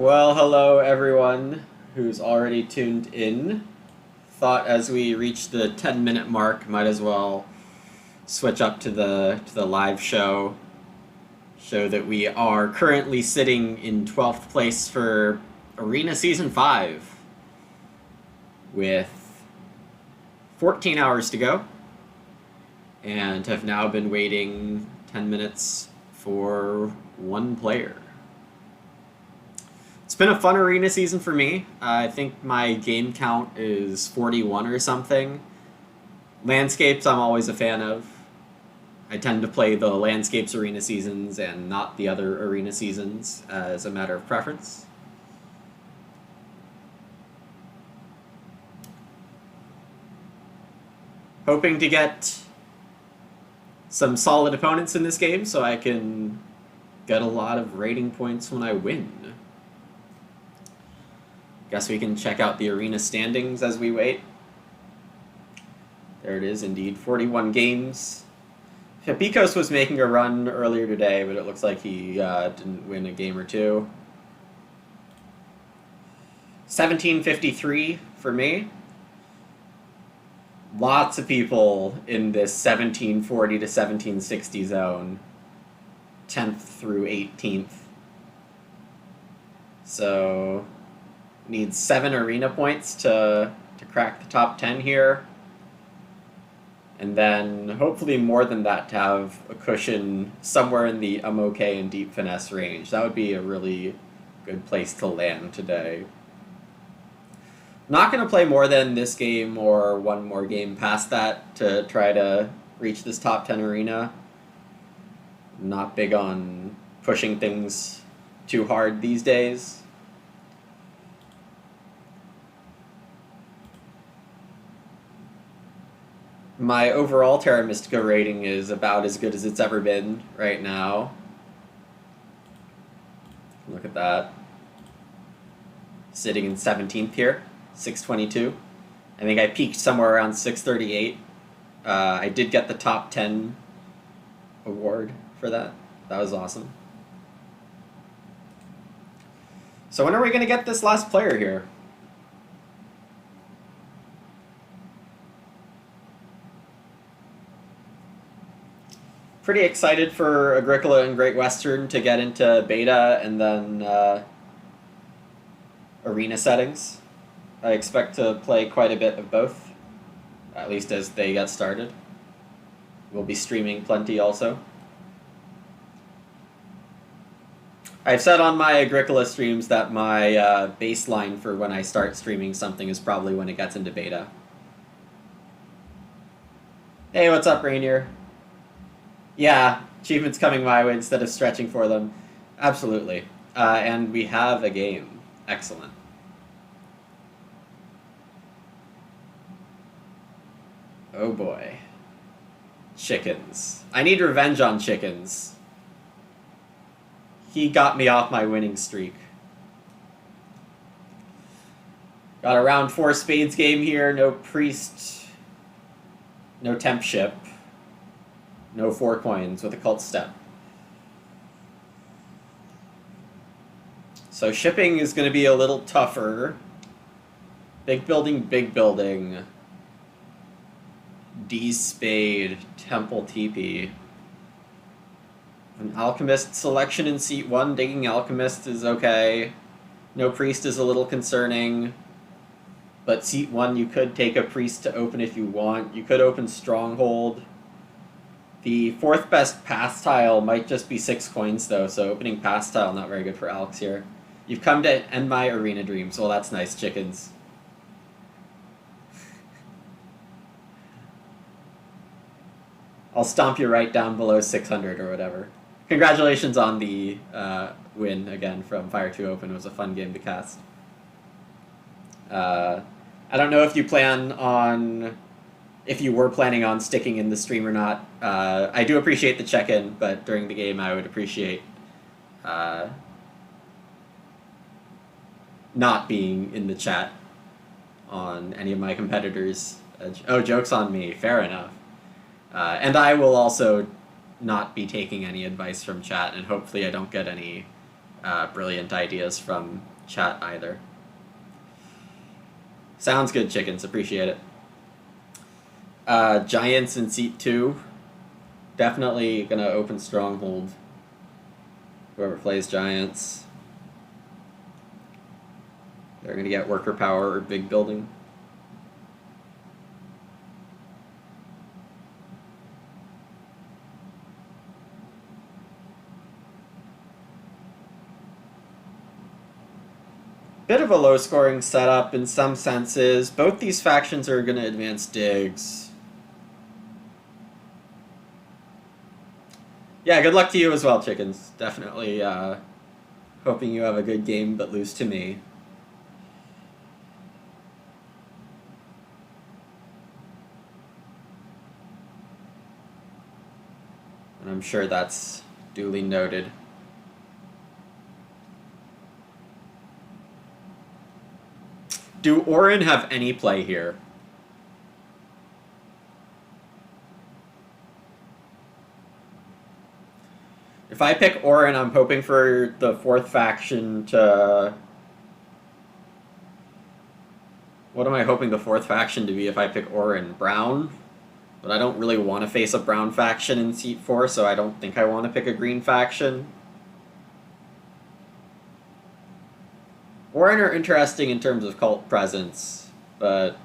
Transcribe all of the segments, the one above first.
Well, hello everyone who's already tuned in. Thought as we reach the 10-minute mark, might as well switch up to the live show. Show that we are currently sitting in 12th place for Arena Season 5 with 14 hours to go and have now been waiting 10 minutes for one player. It's been a fun arena season for me. I think my game count is 41 or something. Landscapes I'm always a fan of. I tend to play the Landscapes arena seasons and not the other arena seasons as a matter of preference. Hoping to get some solid opponents in this game so I can get a lot of rating points when I win. Guess we can check out the arena standings as we wait. There it is, indeed. 41 games. Hibikos was making a run earlier today, but it looks like he didn't win a game or two. 1753 for me. Lots of people in this 1740 to 1760 zone. 10th through 18th. So needs 7 arena points to crack the top 10 here. And then hopefully more than that to have a cushion somewhere in the I'm okay and deep finesse range. That would be a really good place to land today. Not going to play more than this game or one more game past that to try to reach this top 10 arena. Not big on pushing things too hard these days. My overall Terra Mystica rating is about as good as it's ever been right now. Look at that. Sitting in 17th here, 622. I think I peaked somewhere around 638. I did get the top 10 award for that. That was awesome. So when are we going to get this last player here? Pretty excited for Agricola and Great Western to get into beta and then arena settings. I expect to play quite a bit of both, at least as they get started. We'll be streaming plenty also. I've said on my Agricola streams that my baseline for when I start streaming something is probably when it gets into beta. Hey, what's up, Rainier? Yeah, achievements coming my way instead of stretching for them. Absolutely. And we have a game. Excellent. Oh boy. Chickens. I need revenge on Chickens. He got me off my winning streak. Got a round 4 spades game here. No priest. No temp ship. No 4 coins with a cult step. So shipping is going to be a little tougher. Big building, big building. D spade, temple teepee. An alchemist selection in seat 1. Digging alchemist is okay. No priest is a little concerning. But seat 1 you could take a priest to open if you want. You could open stronghold. The 4th best pass tile might just be 6 coins, though, so opening pass tile not very good for Alex here. You've come to end my arena dreams. Well, that's nice, Chickens. I'll stomp you right down below 600 or whatever. Congratulations on the win again from Fire 2 Open. It was a fun game to cast. I don't know if you plan on... If you were planning on sticking in the stream or not. I do appreciate the check-in, but during the game I would appreciate not being in the chat on any of my competitors. Oh, joke's on me. Fair enough. And I will also not be taking any advice from chat, and hopefully I don't get any brilliant ideas from chat either. Sounds good, chickens. Appreciate it. Giants in seat 2. Definitely gonna open Stronghold. Whoever plays Giants. They're gonna get worker power or big building. Bit of a low-scoring setup in some senses. Both these factions are going to advance digs. Yeah, good luck to you as well, chickens. Definitely hoping you have a good game, but lose to me. And I'm sure that's duly noted. Do Orin have any play here? If I pick Orin, I'm hoping for the 4th faction to... What am I hoping the 4th faction to be if I pick Orin? Brown? But I don't really want to face a brown faction in seat 4, so I don't think I want to pick a green faction. Orin are interesting in terms of cult presence, but...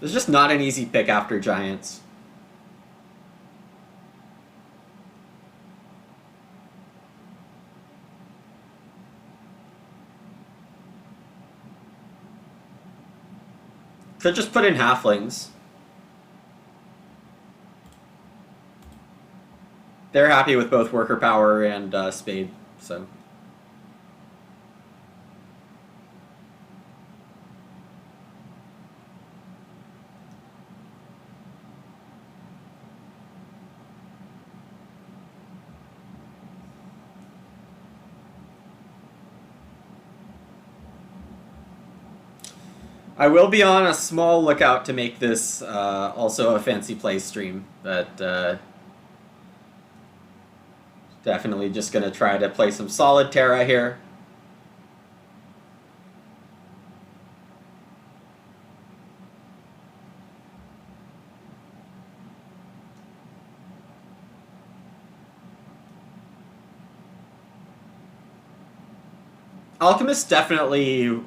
It's just not an easy pick after Giants. Could just put in halflings. They're happy with both worker power and spade, so... I will be on a small lookout to make this also a fancy play stream, but definitely just going to try to play some solid Terra here. Alchemists definitely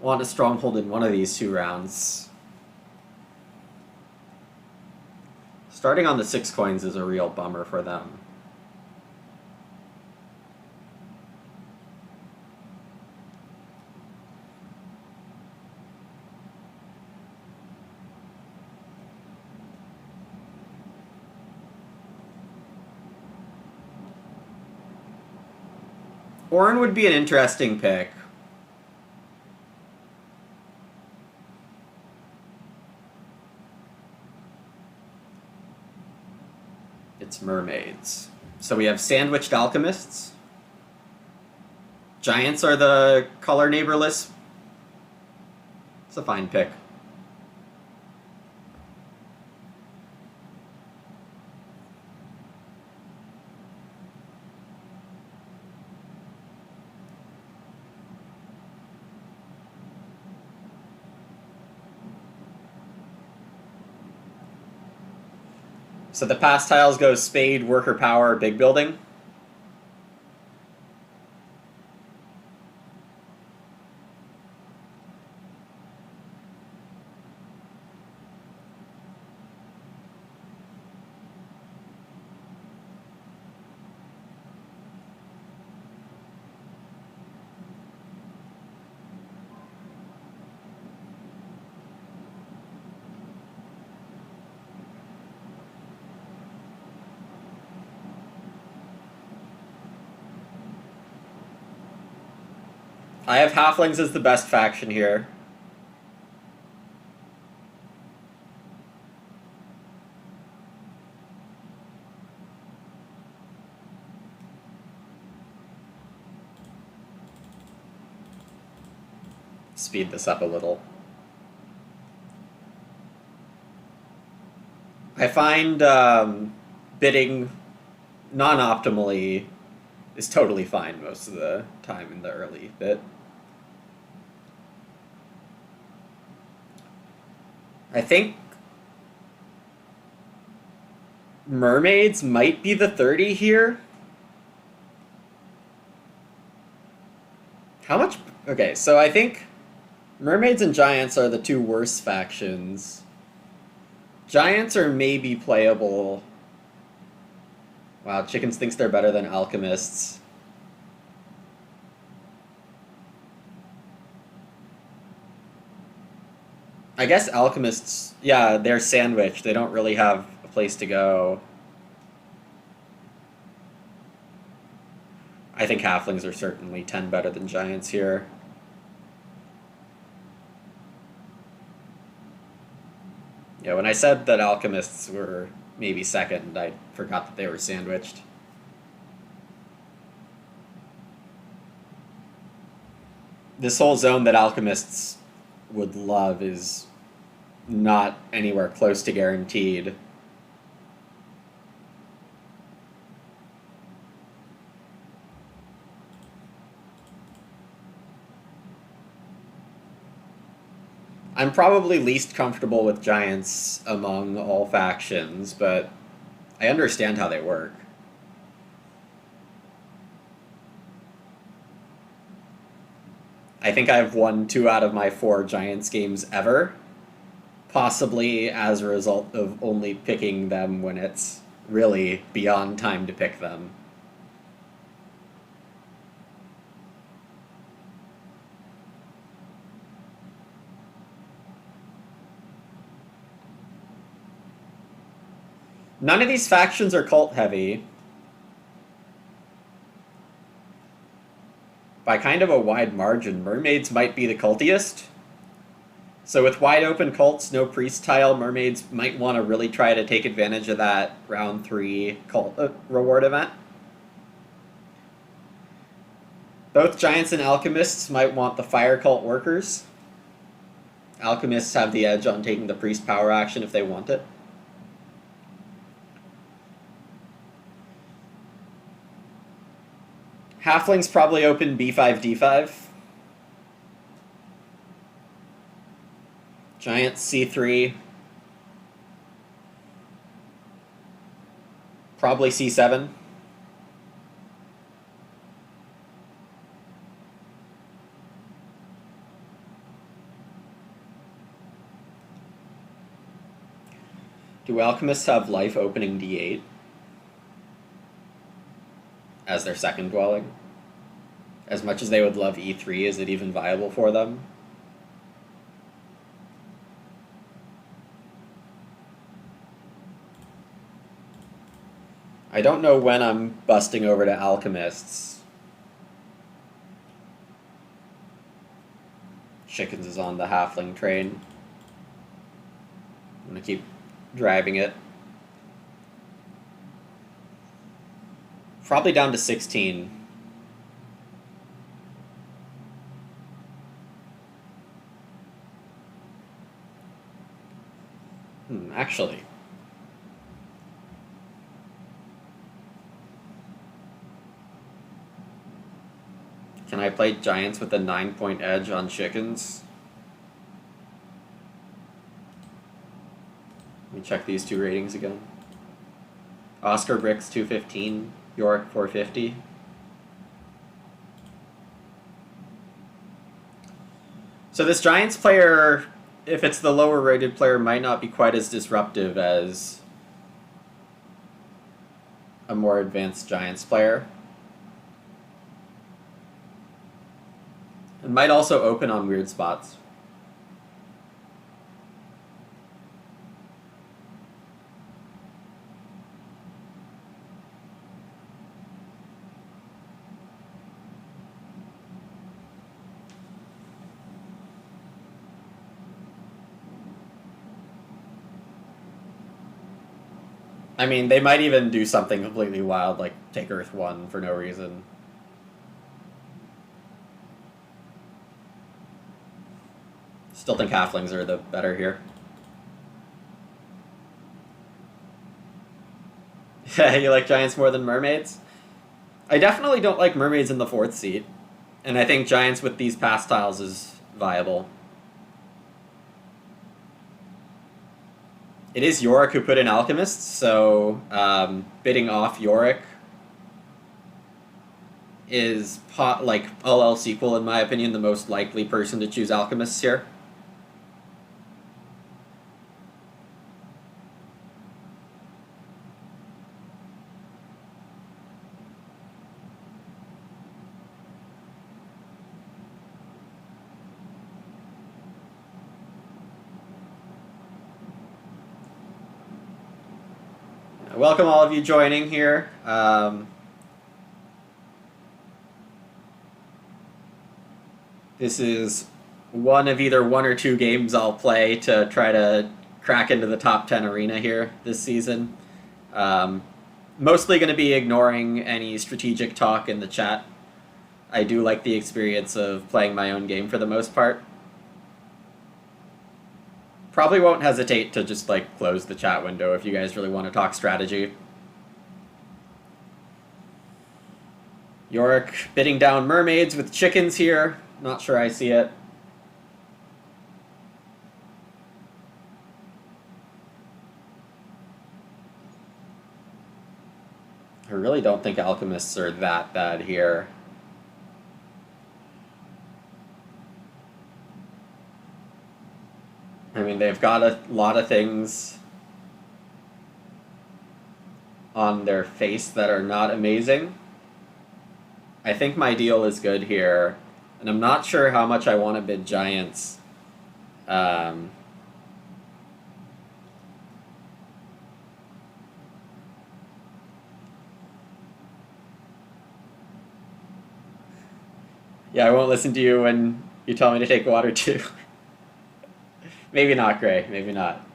want a stronghold in one of these 2 rounds. Starting on the 6 coins is a real bummer for them. Orin would be an interesting pick. It's mermaids. So we have sandwiched alchemists. Giants are the color neighborless. It's a fine pick. So the pass tiles go spade, worker power, big building. I have halflings as the best faction here. Speed this up a little. I find bidding non-optimally is totally fine most of the time in the early bit. I think mermaids might be the 30 here. How much? Okay, so I think mermaids and giants are the two worst factions. Giants are maybe playable. Wow, Chickens thinks they're better than alchemists. I guess alchemists, yeah, they're sandwiched. They don't really have a place to go. I think halflings are certainly 10 better than giants here. Yeah, when I said that alchemists were maybe second, I forgot that they were sandwiched. This whole zone that alchemists would love is not anywhere close to guaranteed. I'm probably least comfortable with giants among all factions, but I understand how they work. I think I've won 2 out of my 4 Giants games ever, possibly as a result of only picking them when it's really beyond time to pick them. None of these factions are cult heavy. By kind of a wide margin, mermaids might be the cultiest. So with wide open cults, no priest tile, mermaids might want to really try to take advantage of that round 3 cult reward event. Both giants and alchemists might want the fire cult workers. Alchemists have the edge on taking the priest power action if they want it. Halflings probably open B5, D5. Giants C3. Probably C7. Do alchemists have life opening D8 as their second dwelling? As much as they would love E3, is it even viable for them? I don't know when I'm busting over to alchemists. Chickens is on the halfling train. I'm gonna keep driving it. Probably down to 16. Actually. Can I play giants with a 9-point edge on chickens? Let me check these 2 ratings again. Oscar Bricks 215, York 450. So this giants player, if it's the lower rated player, might not be quite as disruptive as a more advanced giants player. It might also open on weird spots. I mean, they might even do something completely wild, like take Earth 1 for no reason. Still think halflings are the better here. You like Giants more than Mermaids? I definitely don't like Mermaids in the 4th seat, and I think Giants with these pass tiles is viable. It is Yorick who put in Alchemists, so bidding off Yorick is, like, all else equal, in my opinion, the most likely person to choose Alchemists here. Welcome all of you joining here. This is one of either 1 or 2 games I'll play to try to crack into the top 10 arena here this season. Mostly going to be ignoring any strategic talk in the chat. I do like the experience of playing my own game for the most part. Probably won't hesitate to just, like, close the chat window if you guys really want to talk strategy. Yorick bidding down Mermaids with chickens here. Not sure I see it. I really don't think Alchemists are that bad here. I mean, they've got a lot of things on their face that are not amazing. I think my deal is good here, and I'm not sure how much I want to bid Giants. Yeah, I won't listen to you when you tell me to take water too. Maybe not, Gray. Maybe not.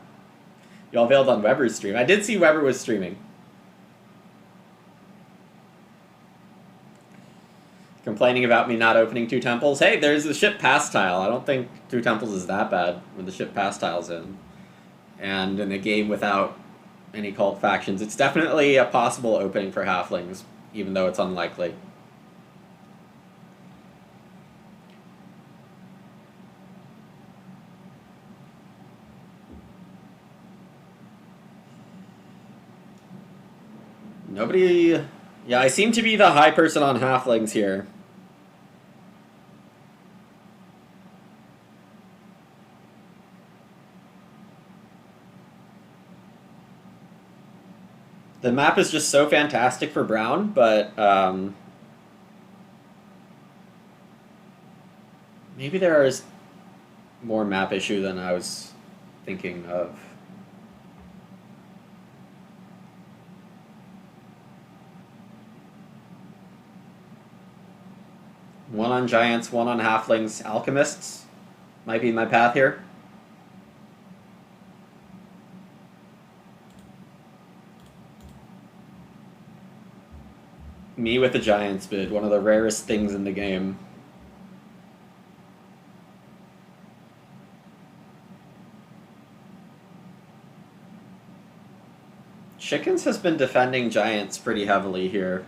You all bailed on Weber's stream. I did see Weber was streaming. Complaining about me not opening 2 temples. Hey, there's the ship pass tile. I don't think 2 temples is that bad when the ship pass tile's in. And in a game without any cult factions, it's definitely a possible opening for halflings, even though it's unlikely. Nobody... Yeah, I seem to be the high person on halflings here. The map is just so fantastic for Brown, but maybe there is more map issue than I was thinking of. One on Giants, one on Halflings. Alchemists might be my path here. Me with the Giants bid, one of the rarest things in the game. Chickens has been defending Giants pretty heavily here.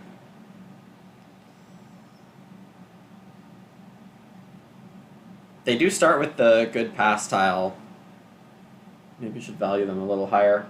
They do start with the good pass tile. Maybe we should value them a little higher.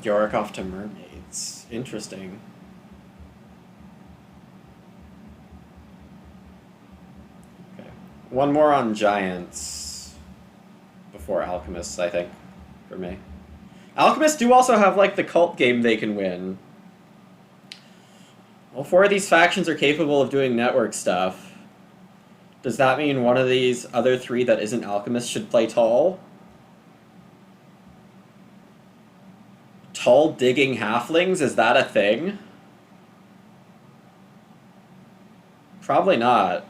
Yorick off to Mermaids. Interesting. Okay. One more on Giants before Alchemists, I think, for me. Alchemists do also have, like, the cult game they can win. All 4 of these factions are capable of doing network stuff. Does that mean one of these other 3 that isn't Alchemist should play tall? Tall digging halflings? Is that a thing? Probably not.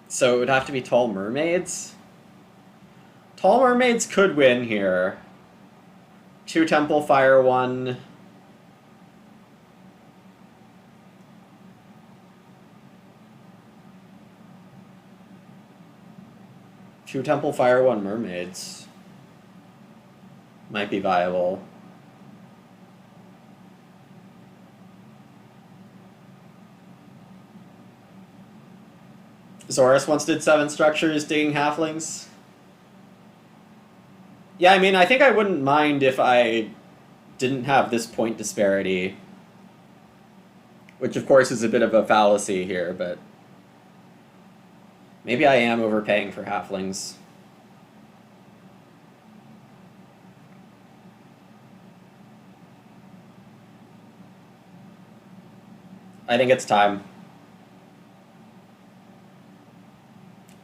So it would have to be Tall Mermaids. Tall Mermaids could win here. 2 Temple Fire 1. Two Temple Fire 1 Mermaids. Might be viable. Zorus once did 7 structures digging halflings. Yeah, I mean, I think I wouldn't mind if I didn't have this point disparity. Which, of course, is a bit of a fallacy here, but maybe I am overpaying for halflings. I think it's time.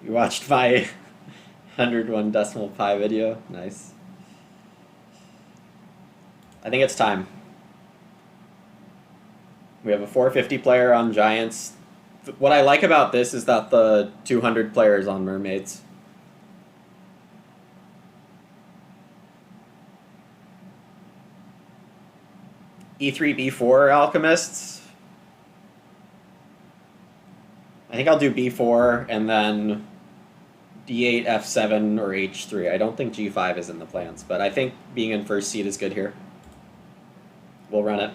You watched my 101 decimal pi video? Nice. I think it's time. We have a 450 player on Giants. What I like about this is that the 200 players on Mermaids. E3, B4 Alchemists. I think I'll do B4 and then D8, F7, or H3. I don't think G5 is in the plans, but I think being in first seed is good here. We'll run it.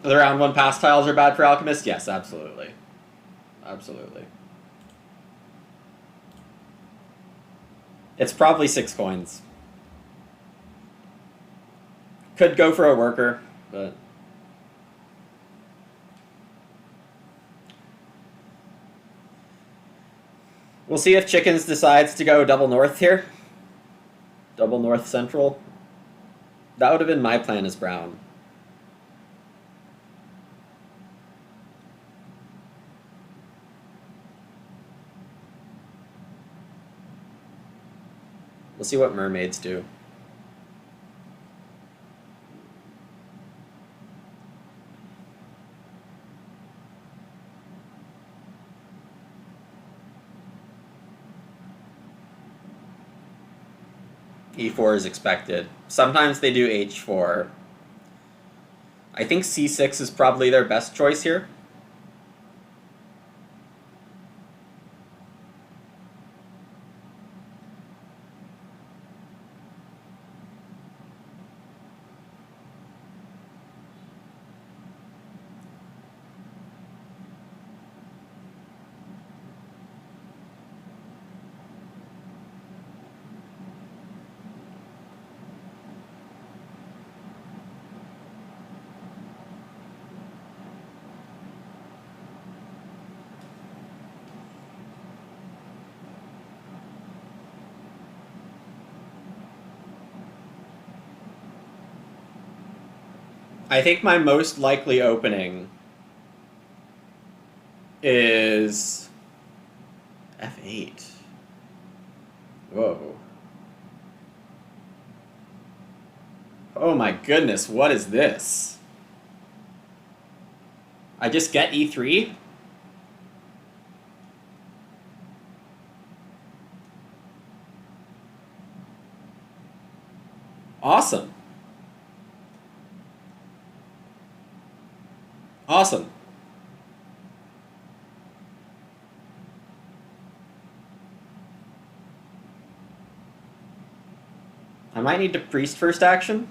The round 1 pass tiles are bad for Alchemist? Yes, absolutely. Absolutely. It's probably 6 coins. Could go for a worker, but we'll see if Chickens decides to go double north here. Double north central. That would have been my plan as brown. We'll see what Mermaids do. E4 is expected. Sometimes they do H4. I think C6 is probably their best choice here. I think my most likely opening is F8. Whoa. Oh my goodness, what is this? I just get E3? Awesome. Awesome. I might need to priest first action.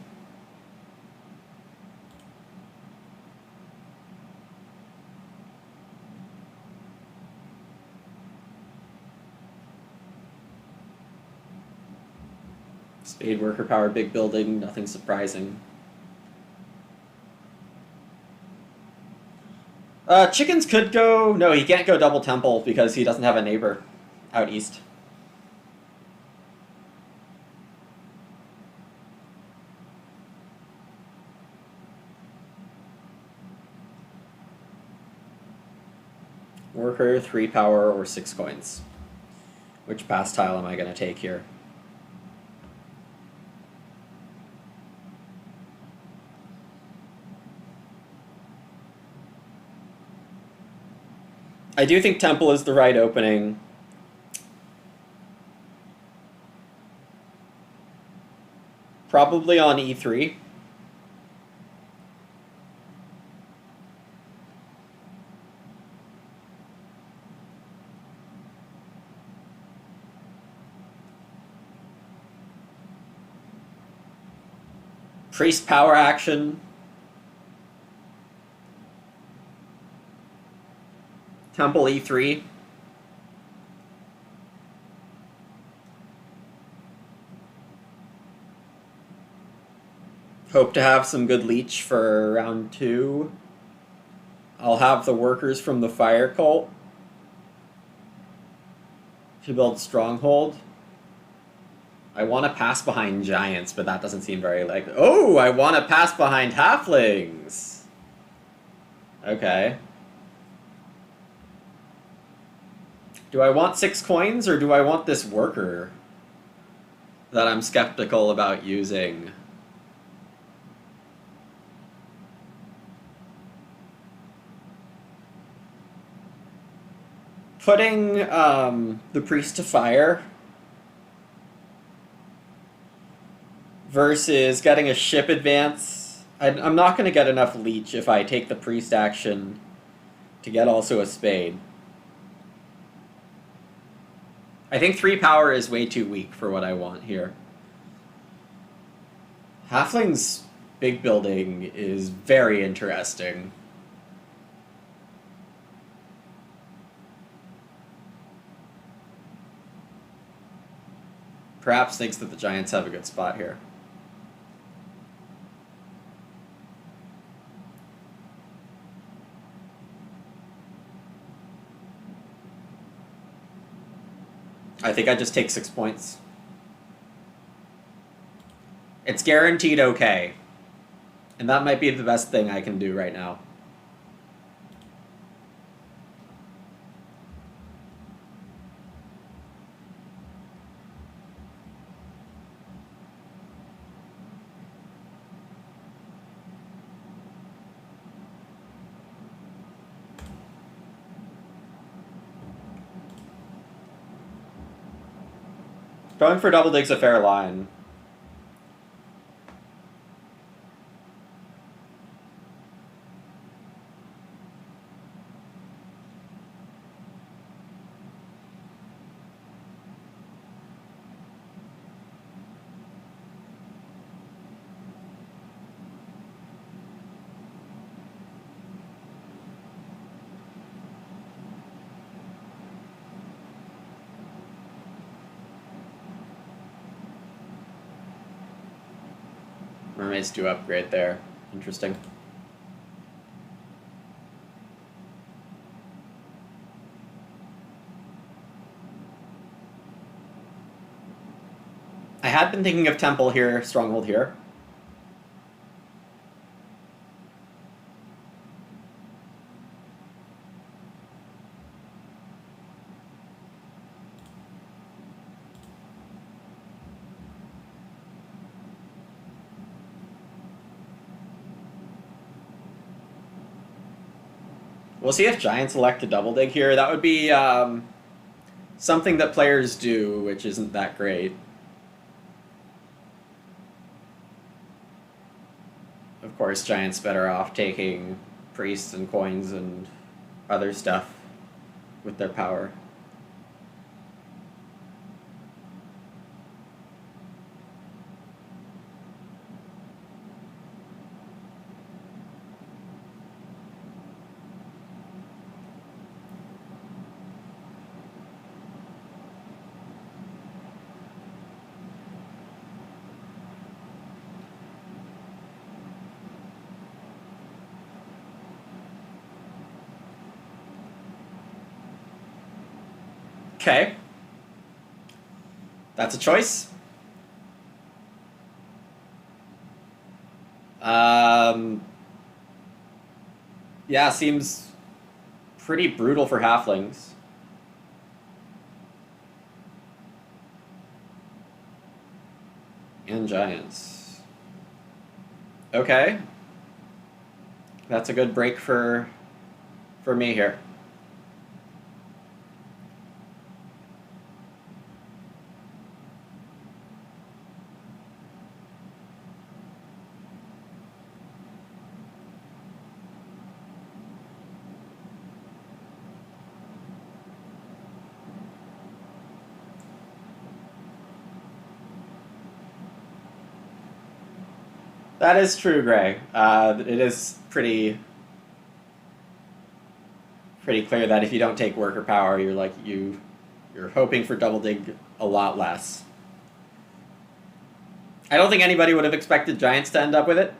Spade, worker power, big building, nothing surprising. Chickens could go... No, he can't go double temple because he doesn't have a neighbor. Out east. Worker, 3 power, or 6 coins. Which pass tile am I going to take here? I do think Temple is the right opening. Probably on e3. Priest power action. Temple e3. Hope to have some good leech for round 2. I'll have the workers from the fire cult to build stronghold. I want to pass behind giants, but that doesn't seem very likely. Oh, I want to pass behind halflings. Okay. Do I want 6 coins, or do I want this worker that I'm skeptical about using? Putting the priest to fire versus getting a ship advance. I'm not going to get enough leech if I take the priest action to get also a spade. I think 3 power is way too weak for what I want here. Halfling's big building is very interesting. Perhaps thinks that the giants have a good spot here. I think I just take 6 points. It's guaranteed okay. And that might be the best thing I can do right now. Going for double dig's a fair line. Mermaids do upgrade there. Interesting. I had been thinking of Temple here, Stronghold here. We'll see if Giants elect to double dig here. That would be something that players do, which isn't that great. Of course, Giants better off taking priests and coins and other stuff with their power. Okay. That's a choice. Yeah, seems pretty brutal for halflings. And giants. Okay. That's a good break for me here. That is true, Gray. It is pretty clear that if you don't take worker power, you're hoping for double dig a lot less. I don't think anybody would have expected giants to end up with it.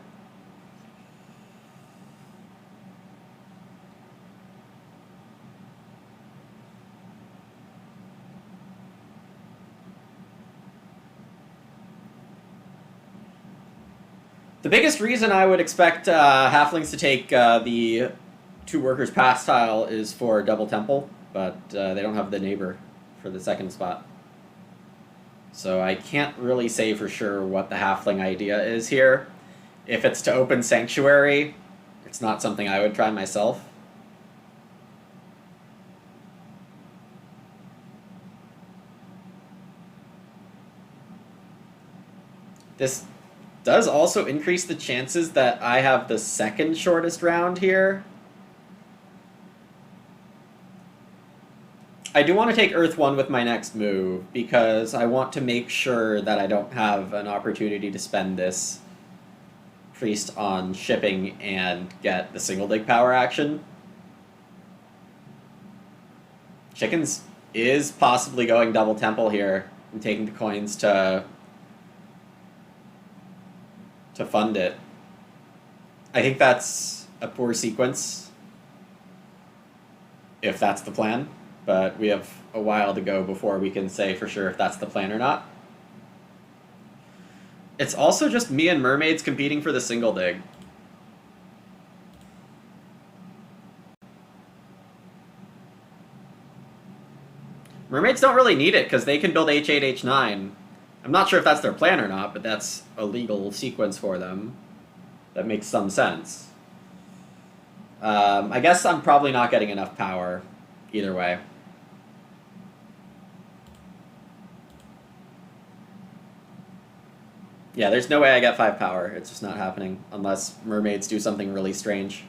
The biggest reason I would expect halflings to take the 2 workers pass tile is for double temple, but they don't have the neighbor for the second spot. So I can't really say for sure what the halfling idea is here. If it's to open sanctuary, it's not something I would try myself. This does also increase the chances that I have the second shortest round here. I do want to take Earth 1 with my next move, because I want to make sure that I don't have an opportunity to spend this priest on shipping and get the single dig power action. Chickens is possibly going double temple here and taking the coins to fund it. I think that's a poor sequence, if that's the plan, but we have a while to go before we can say for sure if that's the plan or not. It's also just me and mermaids competing for the single dig. Mermaids don't really need it because they can build H8, H9. I'm not sure if that's their plan or not, but that's a legal sequence for them. That makes some sense. I guess I'm probably not getting enough power either way. Yeah, there's no way I get 5 power. It's just not happening unless mermaids do something really strange.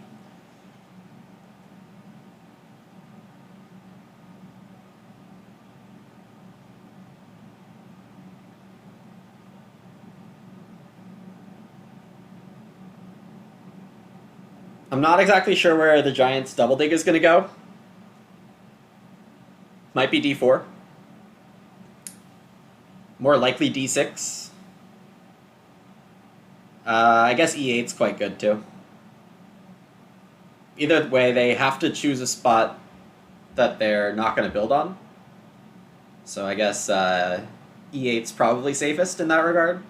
I'm not exactly sure where the Giants' double dig is going to go. Might be D4. More likely D6. I guess E8's quite good too. Either way, they have to choose a spot that they're not going to build on. So I guess E8's probably safest in that regard.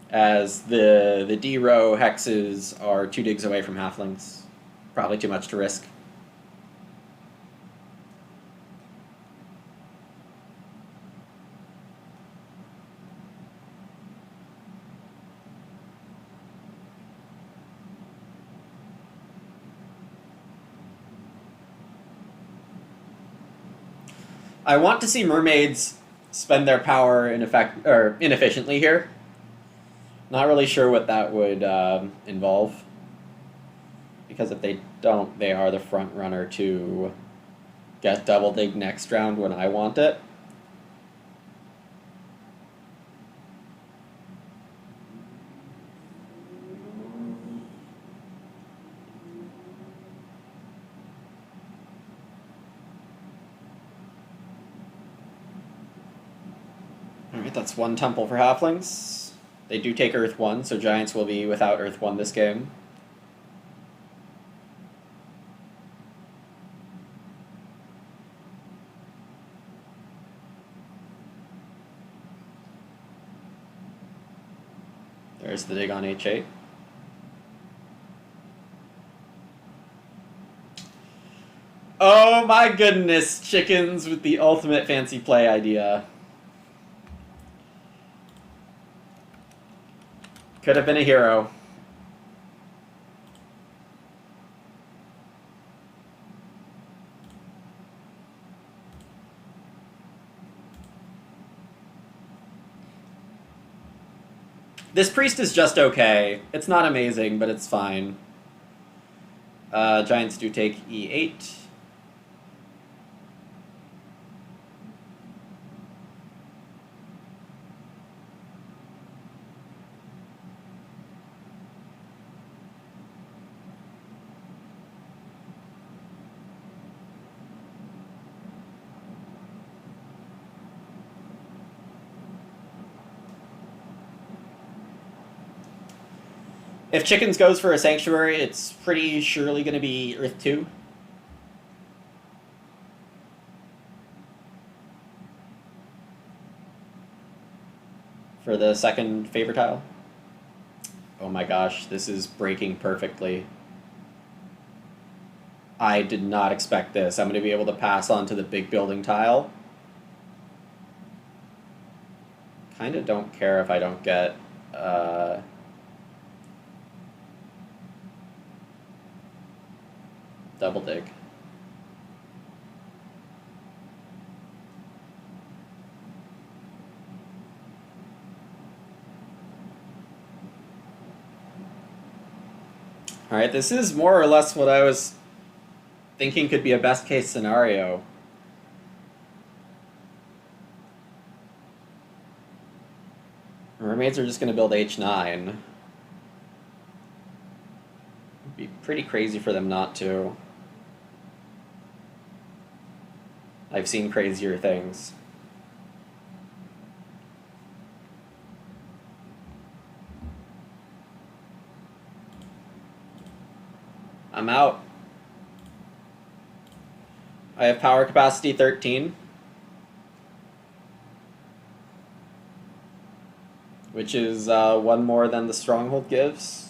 As the D row hexes are 2 digs away from halflings. Probably too much to risk. I want to see mermaids spend their power inefficiently here. Not really sure what that would involve, because if they don't, they are the front runner to get double dig next round when I want it. Alright, that's 1 temple for halflings. They do take Earth 1, so Giants will be without Earth 1 this game. There's the dig on h8. Oh my goodness, chickens with the ultimate fancy play idea. Could have been a hero. This priest is just okay. It's not amazing, but it's fine. Giants do take e8. If chickens goes for a sanctuary, it's pretty surely going to be Earth 2. For the second favor tile. Oh my gosh, this is breaking perfectly. I did not expect this. I'm going to be able to pass on to the big building tile. Kind of don't care if I don't get... double dig. Alright, this is more or less what I was thinking could be a best case scenario. Mermaids are just going to build h9. It'd be pretty crazy for them not to. I've seen crazier things. I'm out. I have power capacity 13. Which is one more than the stronghold gives.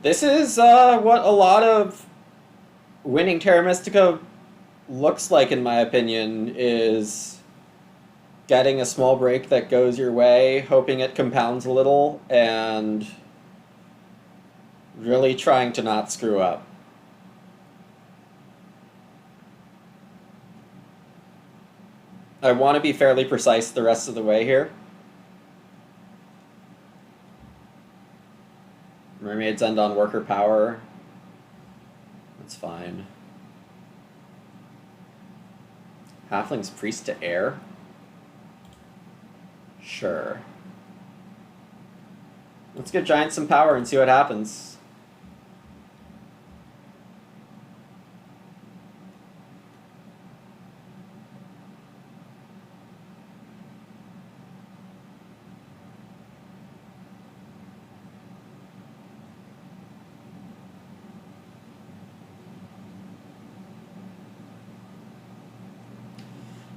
This is what a lot of winning Terra Mystica looks like, in my opinion, is getting a small break that goes your way, hoping it compounds a little, and really trying to not screw up. I want to be fairly precise the rest of the way here. Mermaids end on worker power. That's fine. Halfling's priest to air? Sure. Let's give Giants some power and see what happens.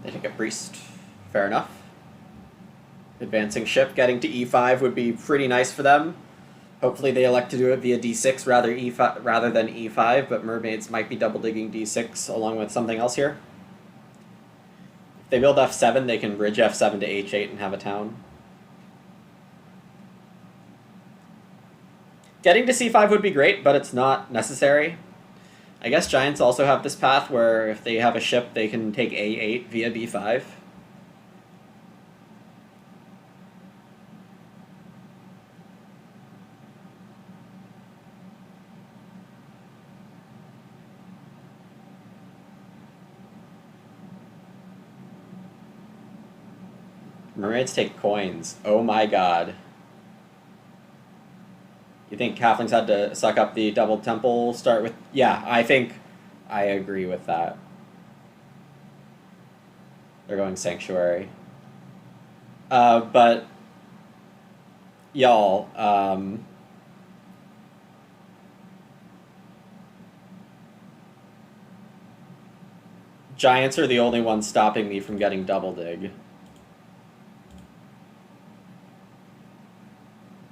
They take a priest. Fair enough. Advancing ship, getting to e5 would be pretty nice for them. Hopefully they elect to do it via d6 rather than e5, but mermaids might be double digging d6 along with something else here. If they build f7, they can bridge f7 to h8 and have a town. Getting to c5 would be great, but it's not necessary. I guess Giants also have this path where if they have a ship, they can take a8 via b5. Mermaids take coins. Oh my god. You think halflings had to suck up the double temple start with... Yeah, I think I agree with that. They're going sanctuary. But y'all, Giants are the only ones stopping me from getting double dig.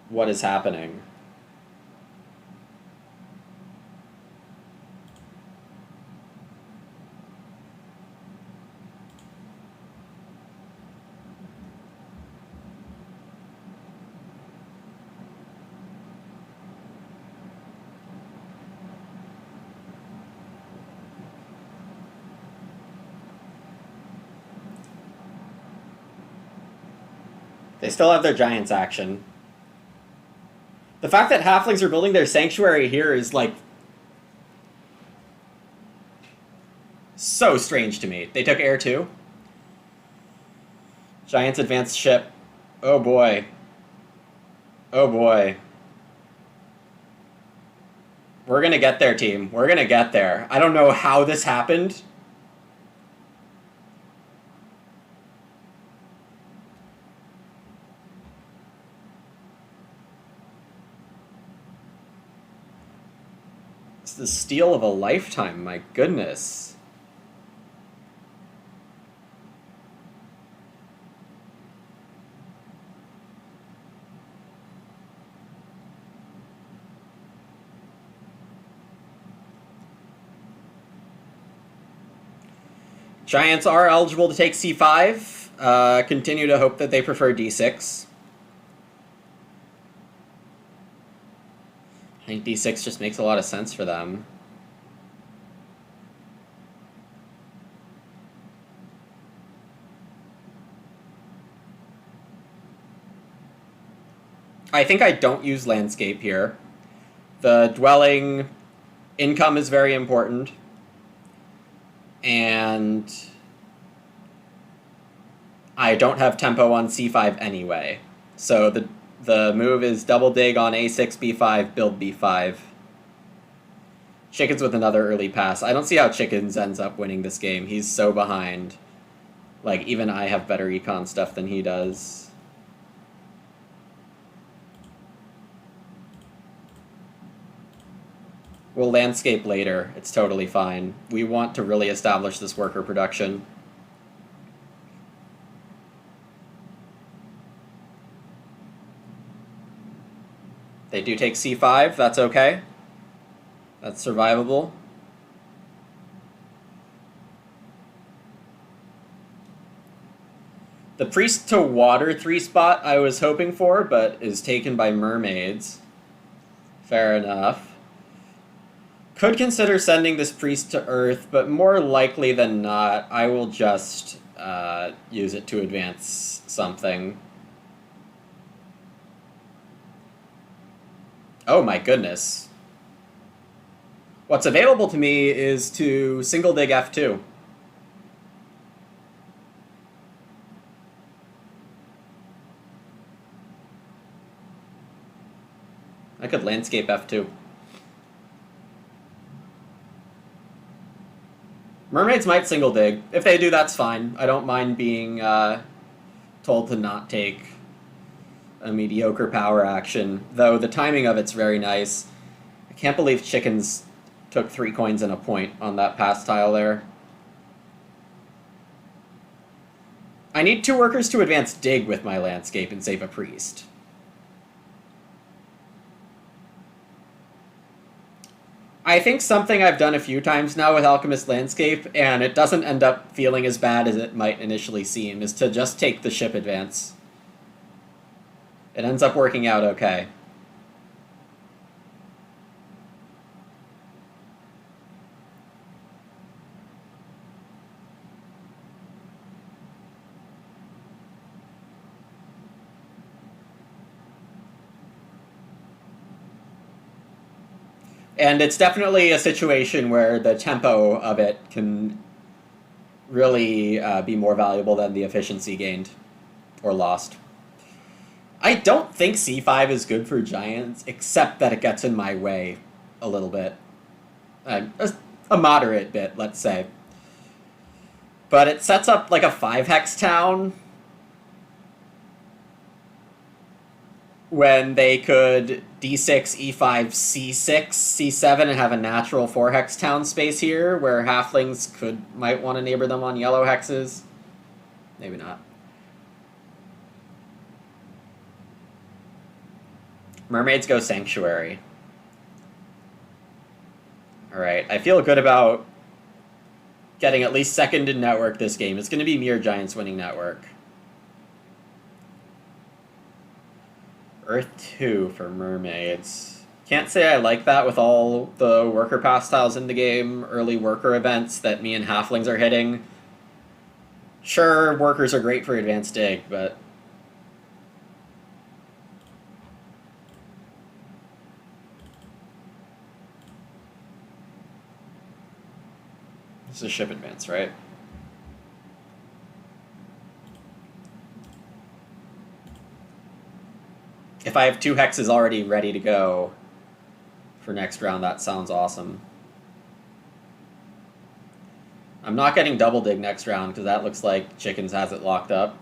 What is happening? They still have their Giants action. The fact that halflings are building their sanctuary here is, like, so strange to me. They took air too. Giants advanced ship. Oh boy. Oh boy. We're gonna get there, team. We're gonna get there. I don't know how this happened. It's the steal of a lifetime, my goodness. Giants are eligible to take c5. Continue to hope that they prefer d6. I think d6 just makes a lot of sense for them. I think I don't use landscape here. The dwelling income is very important. And I don't have tempo on c5 anyway. So the move is double dig on a6, b5, build b5. Chickens with another early pass. I don't see how Chickens ends up winning this game. He's so behind. Like, even I have better econ stuff than he does. We'll landscape later. It's totally fine. We want to really establish this worker production. They do take c5. That's okay. That's survivable. The priest to water 3 spot I was hoping for, but is taken by mermaids. Fair enough. Could consider sending this priest to Earth, but more likely than not, I will just use it to advance something. Oh my goodness. What's available to me is to single dig f2. I could landscape f2. Mermaids might single dig. If they do, that's fine. I don't mind being told to not take a mediocre power action, though the timing of it's very nice. I can't believe Chickens took 3 coins and a point on that pass tile there. I need 2 workers to advance dig with my landscape and save a priest. I think something I've done a few times now with Alchemist Landscape, and it doesn't end up feeling as bad as it might initially seem, is to just take the ship advance. It ends up working out okay. And it's definitely a situation where the tempo of it can really be more valuable than the efficiency gained or lost. I don't think c5 is good for Giants, except that it gets in my way a little bit. A moderate bit, let's say. But it sets up like a 5-hex town when they could d6, e5, c6, c7, and have a natural 4-hex town space here, where halflings might want to neighbor them on yellow hexes. Maybe not. Mermaids go Sanctuary. Alright, I feel good about getting at least second in network this game. It's going to be Mere Giants winning network. Earth 2 for Mermaids. Can't say I like that with all the worker pass tiles in the game, early worker events that me and halflings are hitting. Sure, workers are great for advanced dig, but... This is ship advance, right? If I have 2 hexes already ready to go for next round, that sounds awesome. I'm not getting double dig next round because that looks like Chickens has it locked up.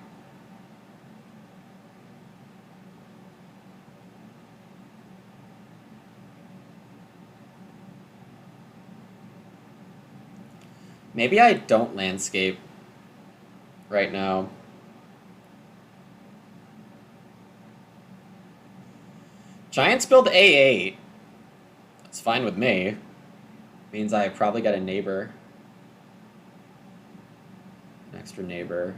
Maybe I don't landscape right now. Giants build A8. That's fine with me. Means I probably got a neighbor. An extra neighbor.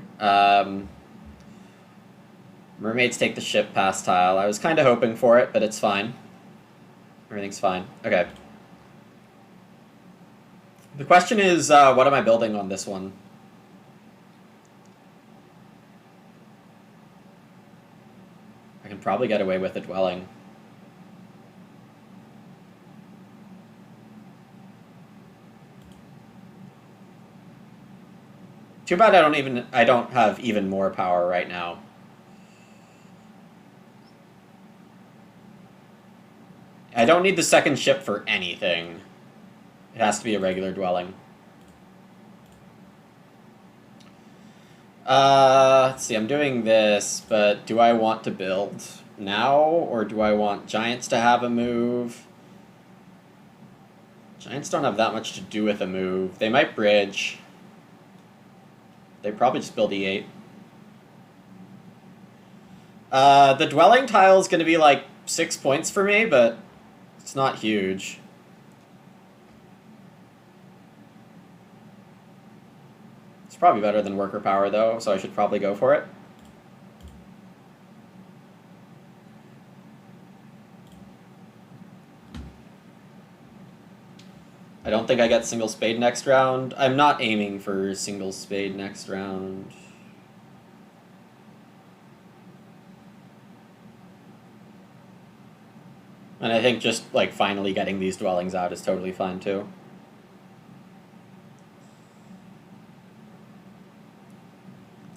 Mermaids take the ship pass tile. I was kind of hoping for it, but it's fine. Everything's fine. Okay. The question is, what am I building on this one? I can probably get away with a dwelling. Too bad I don't have even more power right now. I don't need the second ship for anything. It has to be a regular dwelling. Let's see, I'm doing this, but do I want to build now, or do I want Giants to have a move? Giants don't have that much to do with a move. They might bridge. They probably just build E8. The dwelling tile is going to be like 6 points for me, but it's not huge. It's probably better than worker power, though, so I should probably go for it. I don't think I get single spade next round. I'm not aiming for single spade next round. And I think just, like, finally getting these dwellings out is totally fine, too.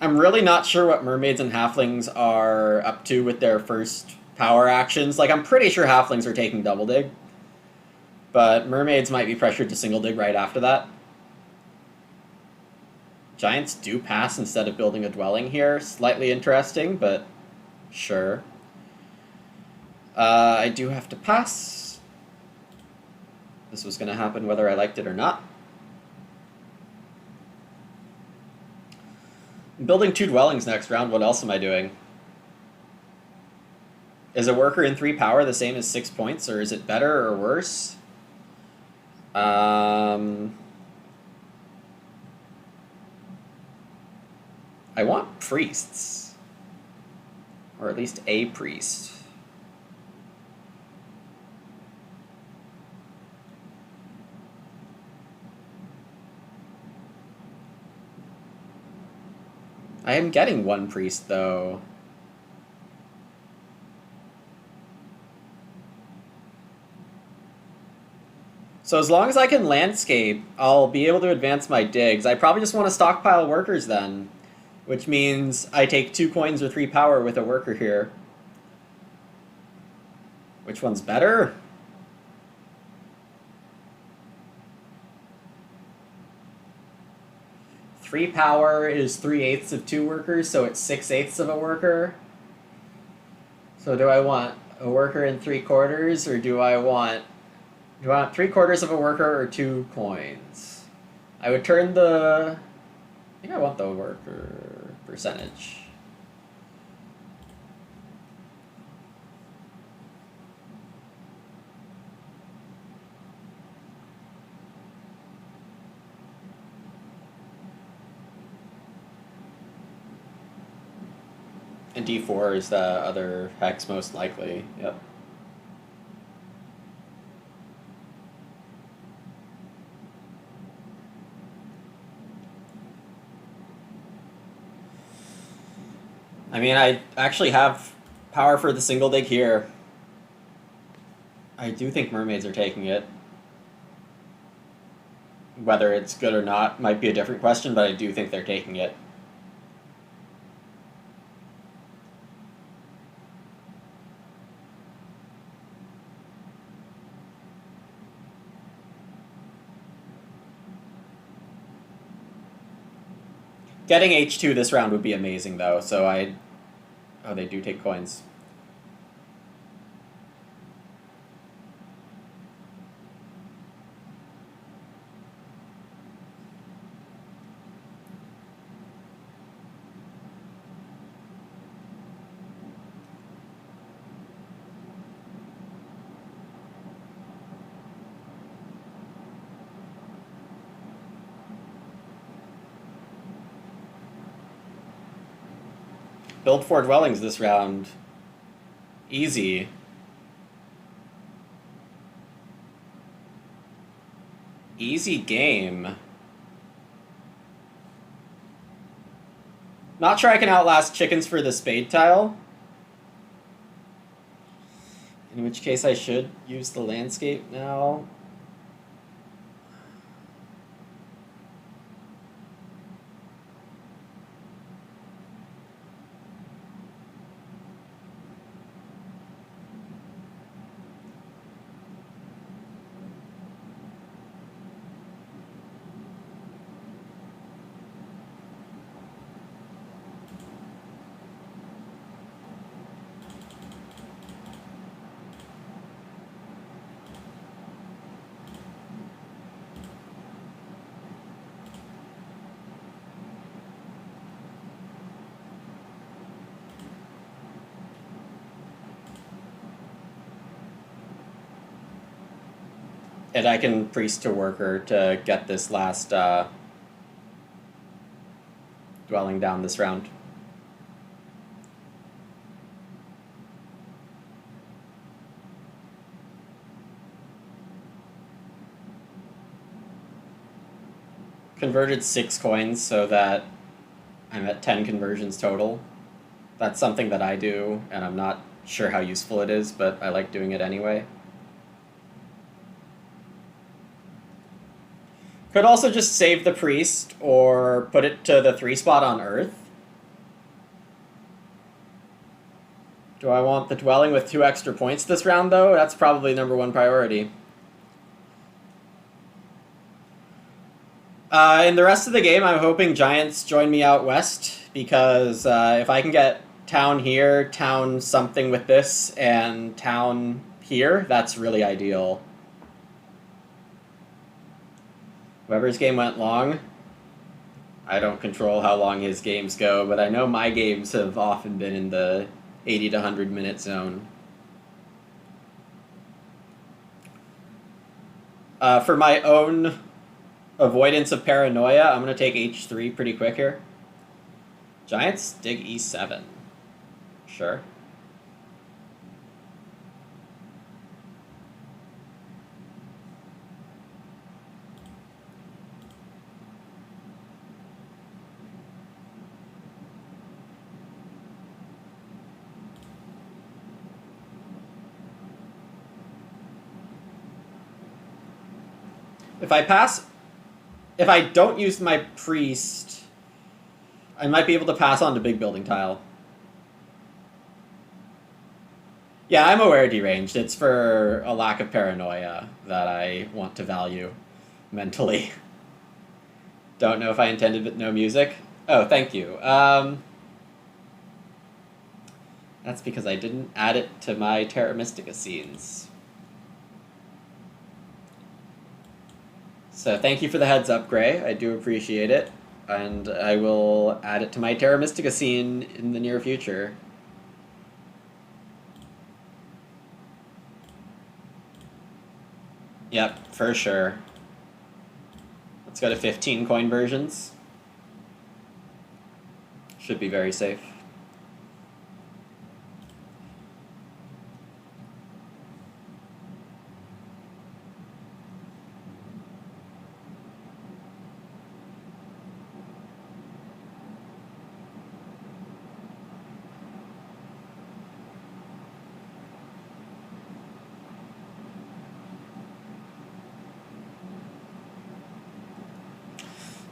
I'm really not sure what mermaids and halflings are up to with their first power actions. Like, I'm pretty sure halflings are taking double dig. But mermaids might be pressured to single dig right after that. Giants do pass instead of building a dwelling here. Slightly interesting, but sure. I do have to pass. This was going to happen whether I liked it or not. I'm building 2 dwellings next round. What else am I doing? Is a worker in 3 power the same as 6 points, or is it better or worse? I want priests. Or at least a priest. I am getting 1 priest, though. So as long as I can landscape, I'll be able to advance my digs. I probably just want to stockpile workers then, which means I take 2 coins or 3 power with a worker here. Which one's better? Three power is 3/8 of 2 workers, so it's 6/8 of a worker. So do I want a worker in 3/4, or do I want 3/4 of a worker or 2 coins? I would turn the. I think I want the worker percentage. And D4 is the other hex most likely. Yep. I mean, I actually have power for the single dig here. I do think mermaids are taking it. Whether it's good or not might be a different question, but I do think they're taking it. Getting H2 this round would be amazing, though, so I... Oh, they do take coins. Build 4 dwellings this round. Easy. Easy game. Not sure I can outlast chickens for the spade tile. In which case I should use the landscape now. And I can priest to worker to get this last dwelling down this round. Converted 6 coins so that I'm at 10 conversions total. That's something that I do, and I'm not sure how useful it is, but I like doing it anyway. Could also just save the priest or put it to the 3 spot on Earth. Do I want the dwelling with 2 extra points this round, though? That's probably #1 priority. In the rest of the game, I'm hoping Giants join me out west, because if I can get town here, town something with this, and town here, that's really ideal. Weber's game went long. I don't control how long his games go, but I know my games have often been in the 80 to 100 minute zone. For my own avoidance of paranoia, I'm going to take H3 pretty quick here. Giants dig E7. Sure. If I don't use my priest, I might be able to pass on to big building tile. Yeah, I'm aware deranged. It's for a lack of paranoia that I want to value mentally. Don't know if I intended, but no music. Oh, thank you. That's because I didn't add it to my Terra Mystica scenes. So thank you for the heads up, Gray. I do appreciate it. And I will add it to my Terra Mystica scene in the near future. Yep, for sure. Let's go to 15 coin versions. Should be very safe.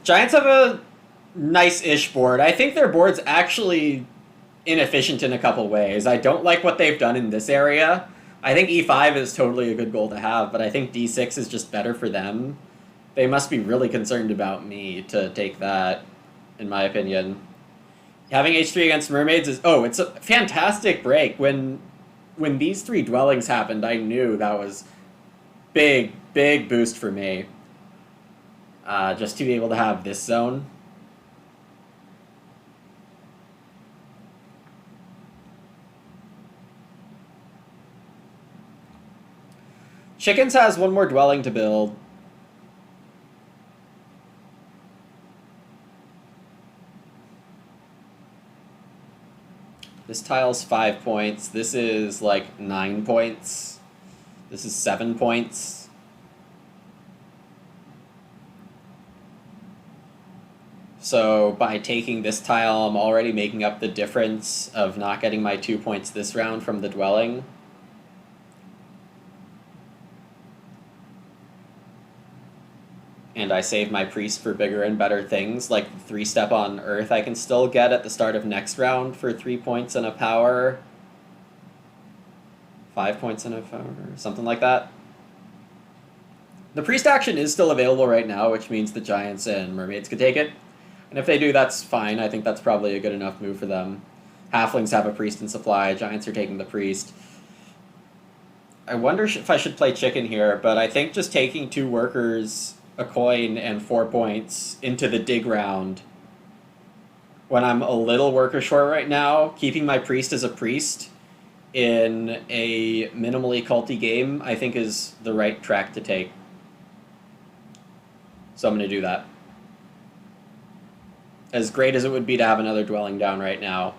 Giants have a nice-ish board. I think their board's actually inefficient in a couple ways. I don't like what they've done in this area. I think E5 is totally a good goal to have, but I think D6 is just better for them. They must be really concerned about me to take that, in my opinion. Having H3 against mermaids is... Oh, it's a fantastic break. When these three dwellings happened, I knew that was big boost for me. Just to be able to have this zone. Chickens has one more dwelling to build. This tile's 5 points. This is like 9 points. This is 7 points. So by taking this tile, I'm already making up the difference of not getting my 2 points this round from the dwelling. And I save my priest for bigger and better things, like 3-step on Earth I can still get at the start of next round for 3 points and a power. 5 points and a power, something like that. The priest action is still available right now, which means the giants and mermaids could take it. And if they do, that's fine. I think that's probably a good enough move for them. Halflings have a priest in supply. Giants are taking the priest. I wonder if I should play chicken here, but I think just taking 2 workers, a coin, and 4 points into the dig round when I'm a little worker short right now, keeping my priest as a priest in a minimally culty game, I think is the right track to take. So I'm going to do that. As great as it would be to have another dwelling down right now.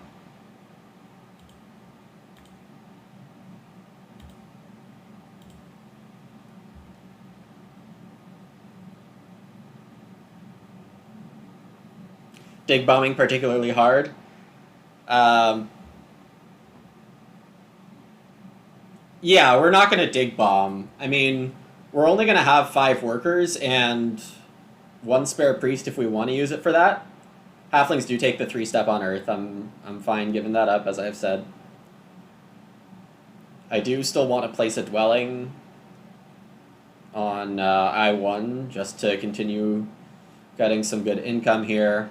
Dig bombing particularly hard. Yeah, we're not going to dig bomb. I mean, we're only going to have 5 workers and 1 spare priest if we want to use it for that. Halflings do take the 3-step on Earth. I'm fine giving that up, as I've said. I do still want to place a dwelling on I1 just to continue getting some good income here.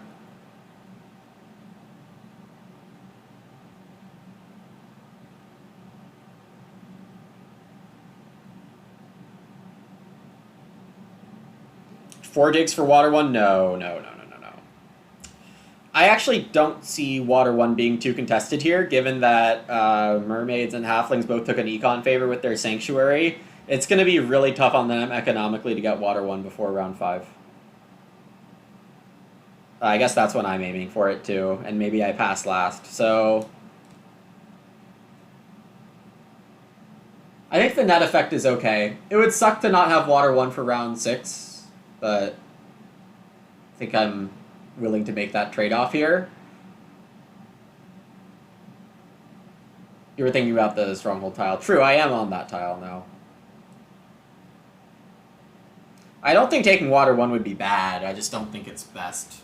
Four digs for Water 1? No. I actually don't see Water 1 being too contested here, given that mermaids and halflings both took an econ favor with their sanctuary. It's going to be really tough on them economically to get Water 1 before round 5. I guess that's when I'm aiming for it too, and maybe I pass last. So I think the net effect is okay. It would suck to not have Water 1 for round 6, but I think I'm willing to make that trade-off here. You were thinking about the stronghold tile. True, I am on that tile now. I don't think taking Water 1 would be bad. I just don't think it's best.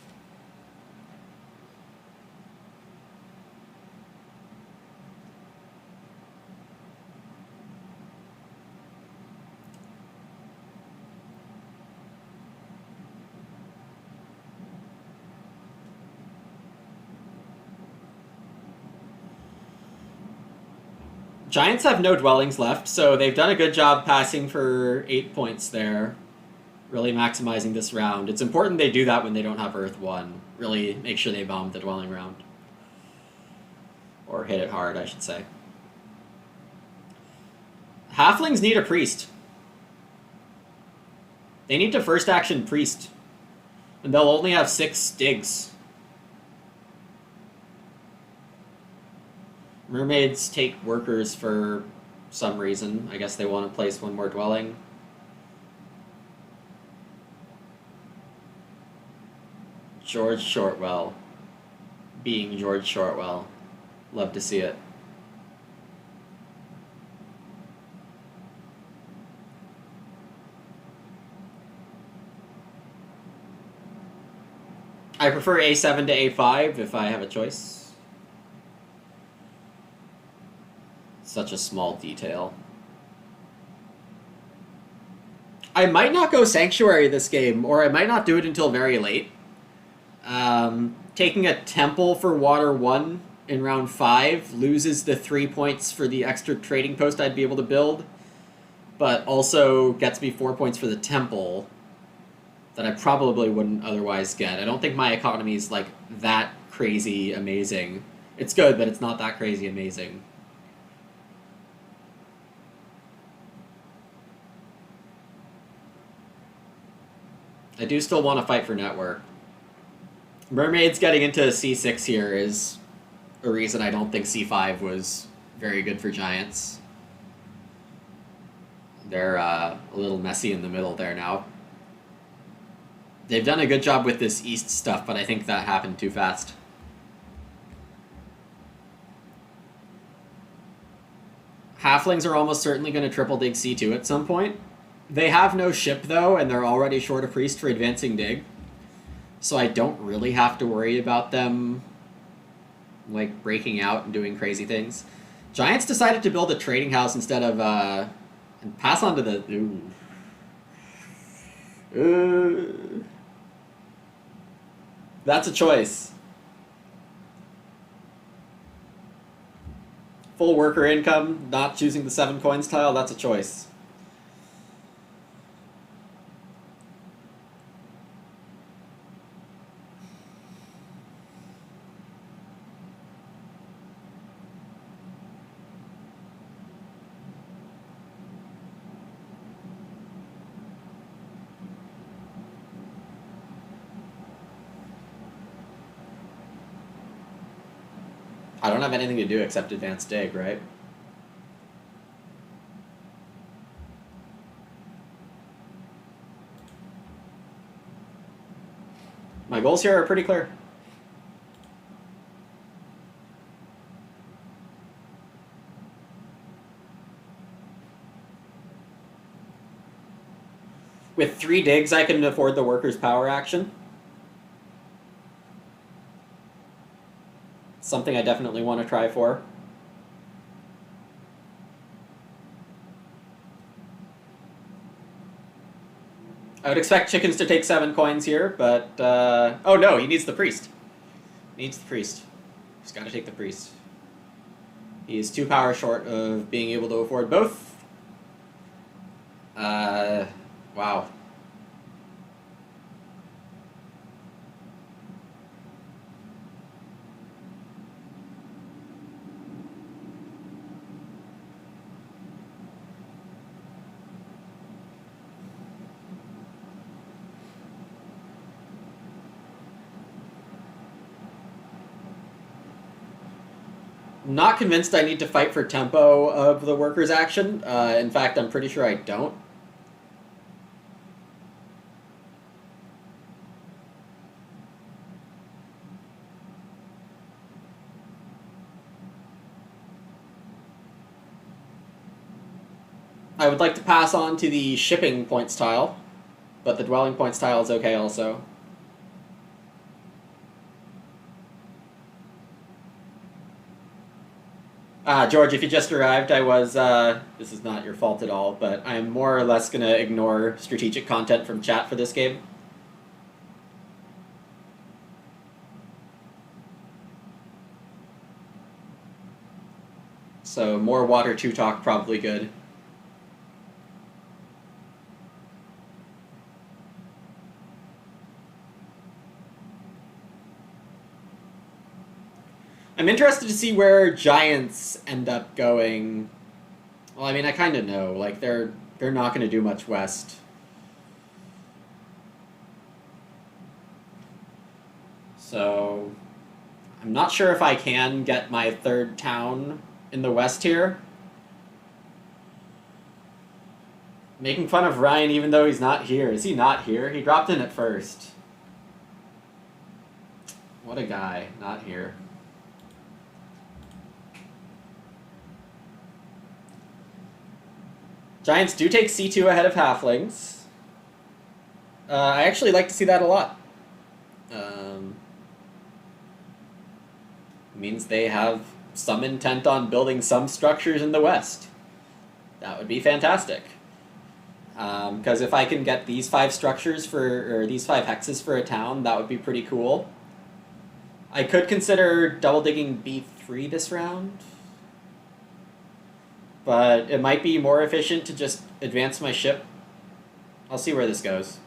Giants have no dwellings left, so they've done a good job passing for 8 points there. Really maximizing this round. It's important they do that when they don't have Earth 1. Really make sure they bomb the dwelling round. Or hit it hard, I should say. Halflings need a priest. They need to first action priest. And they'll only have 6 digs. Mermaids take workers for some reason. I guess they want to place one more dwelling. George Shortwell. Being George Shortwell. Love to see it. I prefer A7 to A5 if I have a choice. Such a small detail. I might not go Sanctuary this game, or I might not do it until very late. Taking a Temple for Water 1 in round 5 loses the 3 points for the extra trading post I'd be able to build, but also gets me 4 points for the Temple that I probably wouldn't otherwise get. I don't think my economy is like that crazy amazing. It's good, but it's not that crazy amazing. I do still want to fight for network. Mermaids getting into C6 here is a reason I don't think C5 was very good for Giants. They're a little messy in the middle there now. They've done a good job with this east stuff, but I think that happened too fast. Halflings are almost certainly going to triple dig C2 at some point. They have no ship, though, and they're already short a priest for advancing dig. So I don't really have to worry about them, like, breaking out and doing crazy things. Giants decided to build a trading house instead of, and pass on to the... That's a choice. Full worker income, not choosing the 7 coins tile, that's a choice. I don't have anything to do except advance dig, right? My goals here are pretty clear. With 3 digs, I can afford the workers' power action. Something I definitely want to try for. I would expect chickens to take 7 coins here, but... oh no, he needs the priest. Needs the priest. He's got to take the priest. He is 2 power short of being able to afford both. Wow. Not convinced I need to fight for tempo of the workers' action. In fact, I'm pretty sure I don't. I would like to pass on to the shipping points tile, but the dwelling points tile is okay also. George, if you just arrived, I was, this is not your fault at all, but I'm more or less going to ignore strategic content from chat for this game. So more water 2 talk probably good. I'm interested to see where Giants end up going. Well, I mean, I kind of know. Like, they're not going to do much west. So, I'm not sure if I can get my third town in the west here. Making fun of Ryan even though he's not here. Is he not here? He dropped in at first. What a guy. Not here. Giants do take C2 ahead of Halflings. I actually like to see that a lot. Means they have some intent on building some structures in the west. That would be fantastic. Because if I can get these 5 structures or these 5 hexes for a town, that would be pretty cool. I could consider double digging B3 this round. But it might be more efficient to just advance my ship. I'll see where this goes.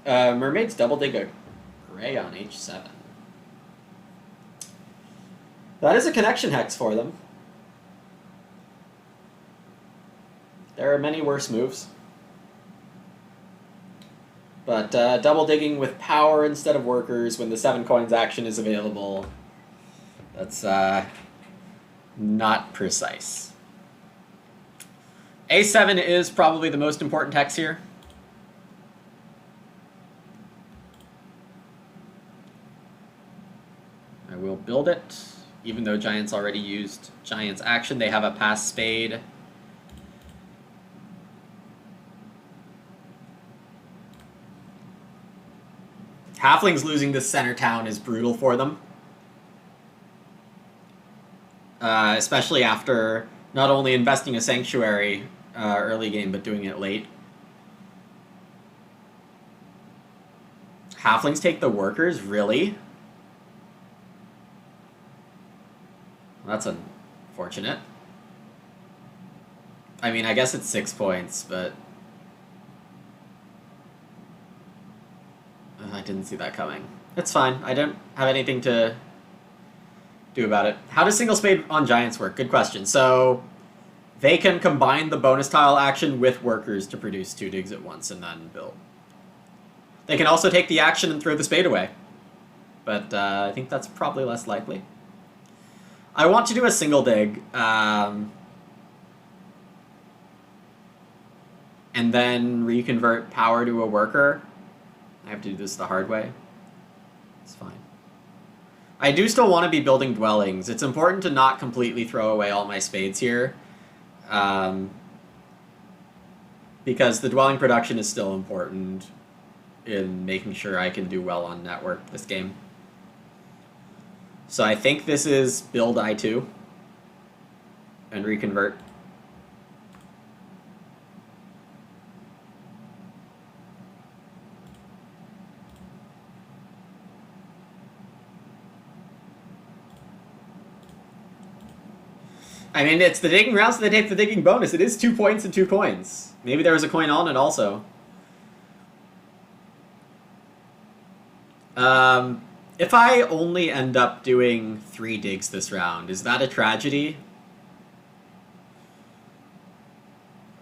Mermaids double dig a gray on H7. That is a connection hex for them. There are many worse moves. But double digging with power instead of workers when the 7 coins action is available, that's not precise. A7 is probably the most important hex here. I will build it, even though Giants already used Giants action. They have a pass spade. Halflings losing this center town is brutal for them. Especially after not only investing a sanctuary early game, but doing it late. Halflings take the workers? Really? Well, that's unfortunate. I mean, I guess it's 6 points, but I didn't see that coming. It's fine. I don't have anything to do about it. How does single spade on Giants work? Good question. So they can combine the bonus tile action with workers to produce 2 digs at once and then build. They can also take the action and throw the spade away. But I think that's probably less likely. I want to do a single dig. And then reconvert power to a worker. I have to do this the hard way. It's fine. I do still want to be building dwellings. It's important to not completely throw away all my spades here. Because the dwelling production is still important in making sure I can do well on network this game. So I think this is build I2 and reconvert. I mean, it's the digging round, so they take the digging bonus. It is 2 points and 2 coins. Maybe there was a coin on it also. If I only end up doing 3 digs this round, is that a tragedy?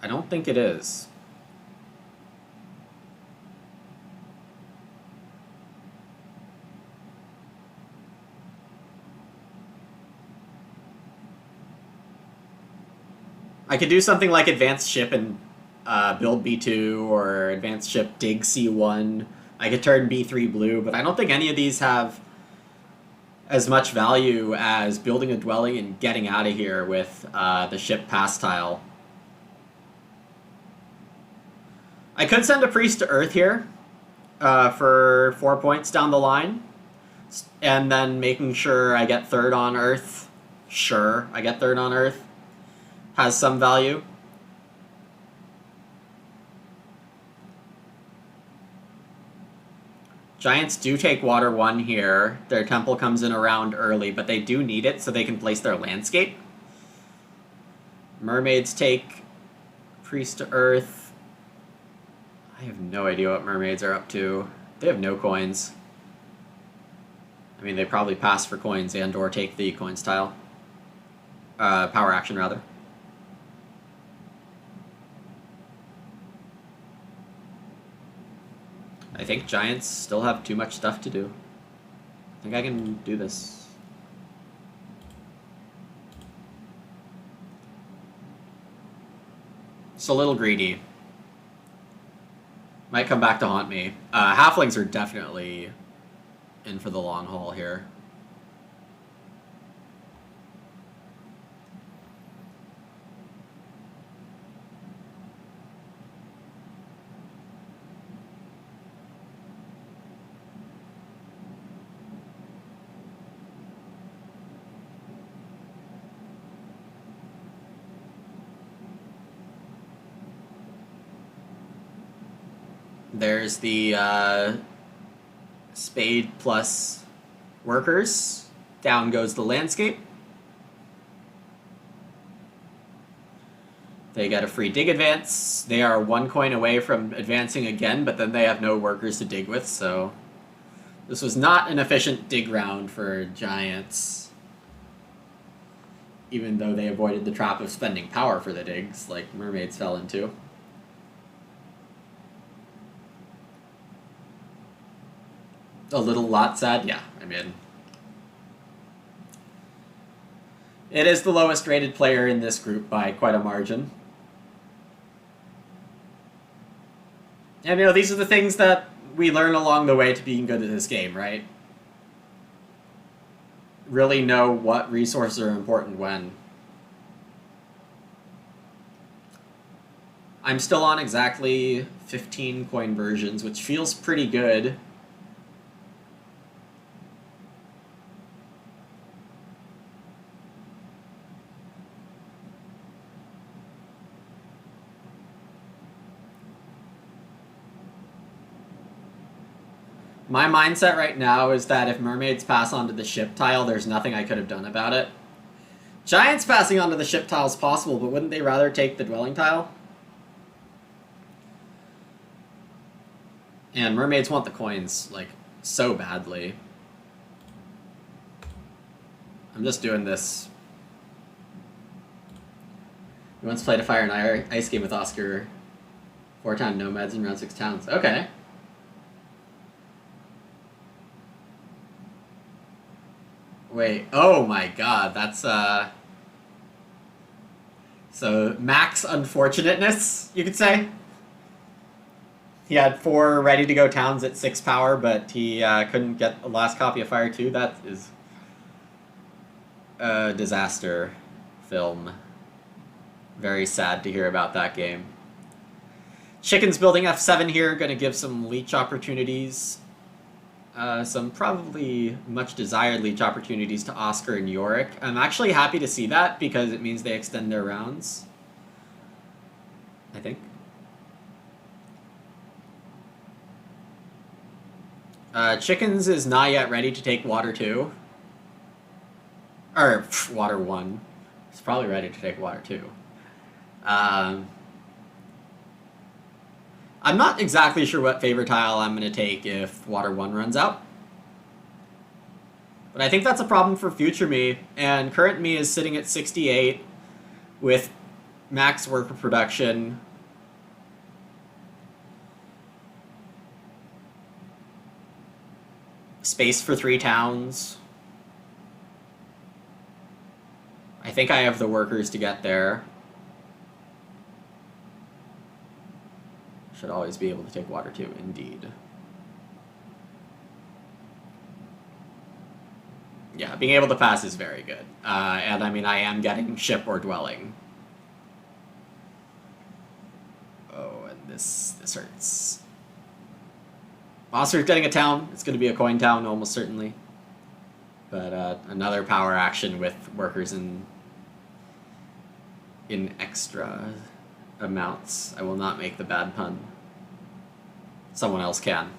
I don't think it is. I could do something like advanced ship and build B2 or advanced ship dig C1. I could turn B3 blue, but I don't think any of these have as much value as building a dwelling and getting out of here with the ship pass tile. I could send a priest to Earth here for 4 points down the line, and then making sure I get 3rd on Earth. Sure, I get 3rd on Earth. Has some value. Giants do take water 1 here. Their temple comes in around early, but they do need it so they can place their landscape. Mermaids take Priest to Earth. I have no idea what Mermaids are up to. They have no coins. I mean, they probably pass for coins and or take the coins tile. Power action, rather. I think Giants still have too much stuff to do. I think I can do this. It's a little greedy. Might come back to haunt me. Halflings are definitely in for the long haul here. There's the spade plus workers. Down goes the landscape. They get a free dig advance. They are 1 coin away from advancing again, but then they have no workers to dig with, so this was not an efficient dig round for Giants. Even though they avoided the trap of spending power for the digs, like Mermaids fell into. A little lot sad? Yeah, I mean... It is the lowest rated player in this group by quite a margin. And, you know, these are the things that we learn along the way to being good at this game, right? Really know what resources are important when. I'm still on exactly 15 coin versions, which feels pretty good. My mindset right now is that if Mermaids pass onto the ship tile, there's nothing I could have done about it. Giants passing onto the ship tile is possible, but wouldn't they rather take the dwelling tile? And Mermaids want the coins, like, so badly. I'm just doing this. He once played a Fire and Ice game with Oscar. 4-town nomads in round 6 towns. Okay. Wait, oh my god, that's, so, max unfortunateness, you could say? He had 4 ready-to-go towns at 6 power, but he couldn't get the last copy of Fire 2. That is a disaster film. Very sad to hear about that game. Chicken's building F7 here, gonna give some leech opportunities. Some probably much desired leech opportunities to Oscar and Yorick. I'm actually happy to see that because it means they extend their rounds. I think. Chickens is not yet ready to take Water 2. Or, Water 1. It's probably ready to take Water 2. I'm not exactly sure what favor tile I'm going to take if Water 1 runs out. But I think that's a problem for future me, and current me is sitting at 68 with max worker production. Space for 3 towns. I think I have the workers to get there. Should always be able to take Water 2, indeed. Yeah, being able to pass is very good. And I mean, I am getting ship or dwelling. Oh, and this hurts. Oscar's getting a town. It's going to be a coin town, almost certainly. But another power action with workers in extra amounts. I will not make the bad pun. Someone else can.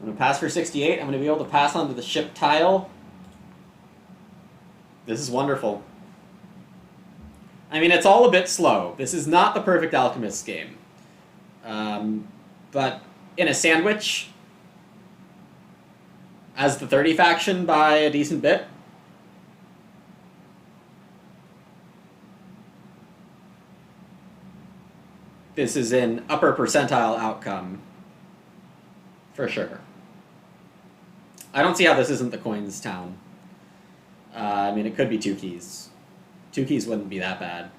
I'm going to pass for 68. I'm going to be able to pass onto the ship tile. This is wonderful. I mean, it's all a bit slow. This is not the perfect Alchemist game. But in a sandwich, as the 30 faction by a decent bit, this is an upper percentile outcome, for sure. I don't see how this isn't the coins town. I mean, it could be 2 keys. 2 keys wouldn't be that bad.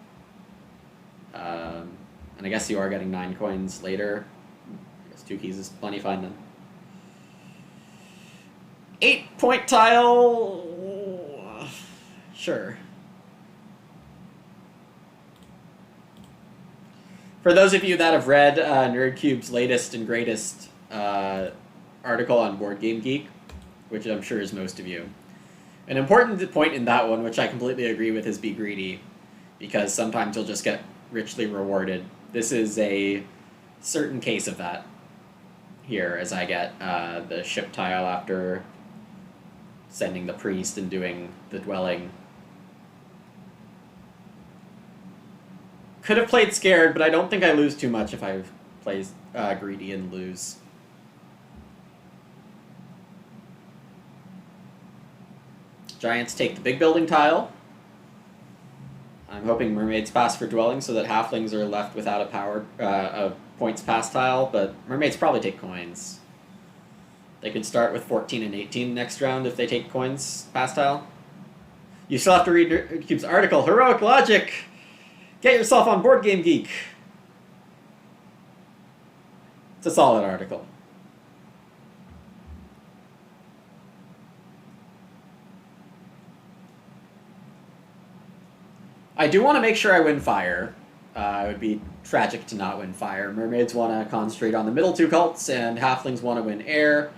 And I guess you are getting 9 coins later. I guess 2 keys is plenty fine then. 8-point tile... Sure. For those of you that have read NerdCube's latest and greatest article on Board Game Geek, which I'm sure is most of you, an important point in that one, which I completely agree with, is be greedy, because sometimes you'll just get richly rewarded. This is a certain case of that here, as I get the ship tile after sending the priest and doing the dwelling. Could have played scared, but I don't think I lose too much if I play greedy and lose. Giants take the big building tile. I'm hoping mermaids pass for dwelling so that halflings are left without a points pass tile, but mermaids probably take coins. They could start with 14 and 18 next round if they take coins pass tile. You still have to read NerdCube's article, Heroic Logic! Get yourself on Board Game Geek! It's a solid article. I do want to make sure I win fire. It would be tragic to not win fire. Mermaids want to concentrate on the middle 2 cults, and halflings want to win air.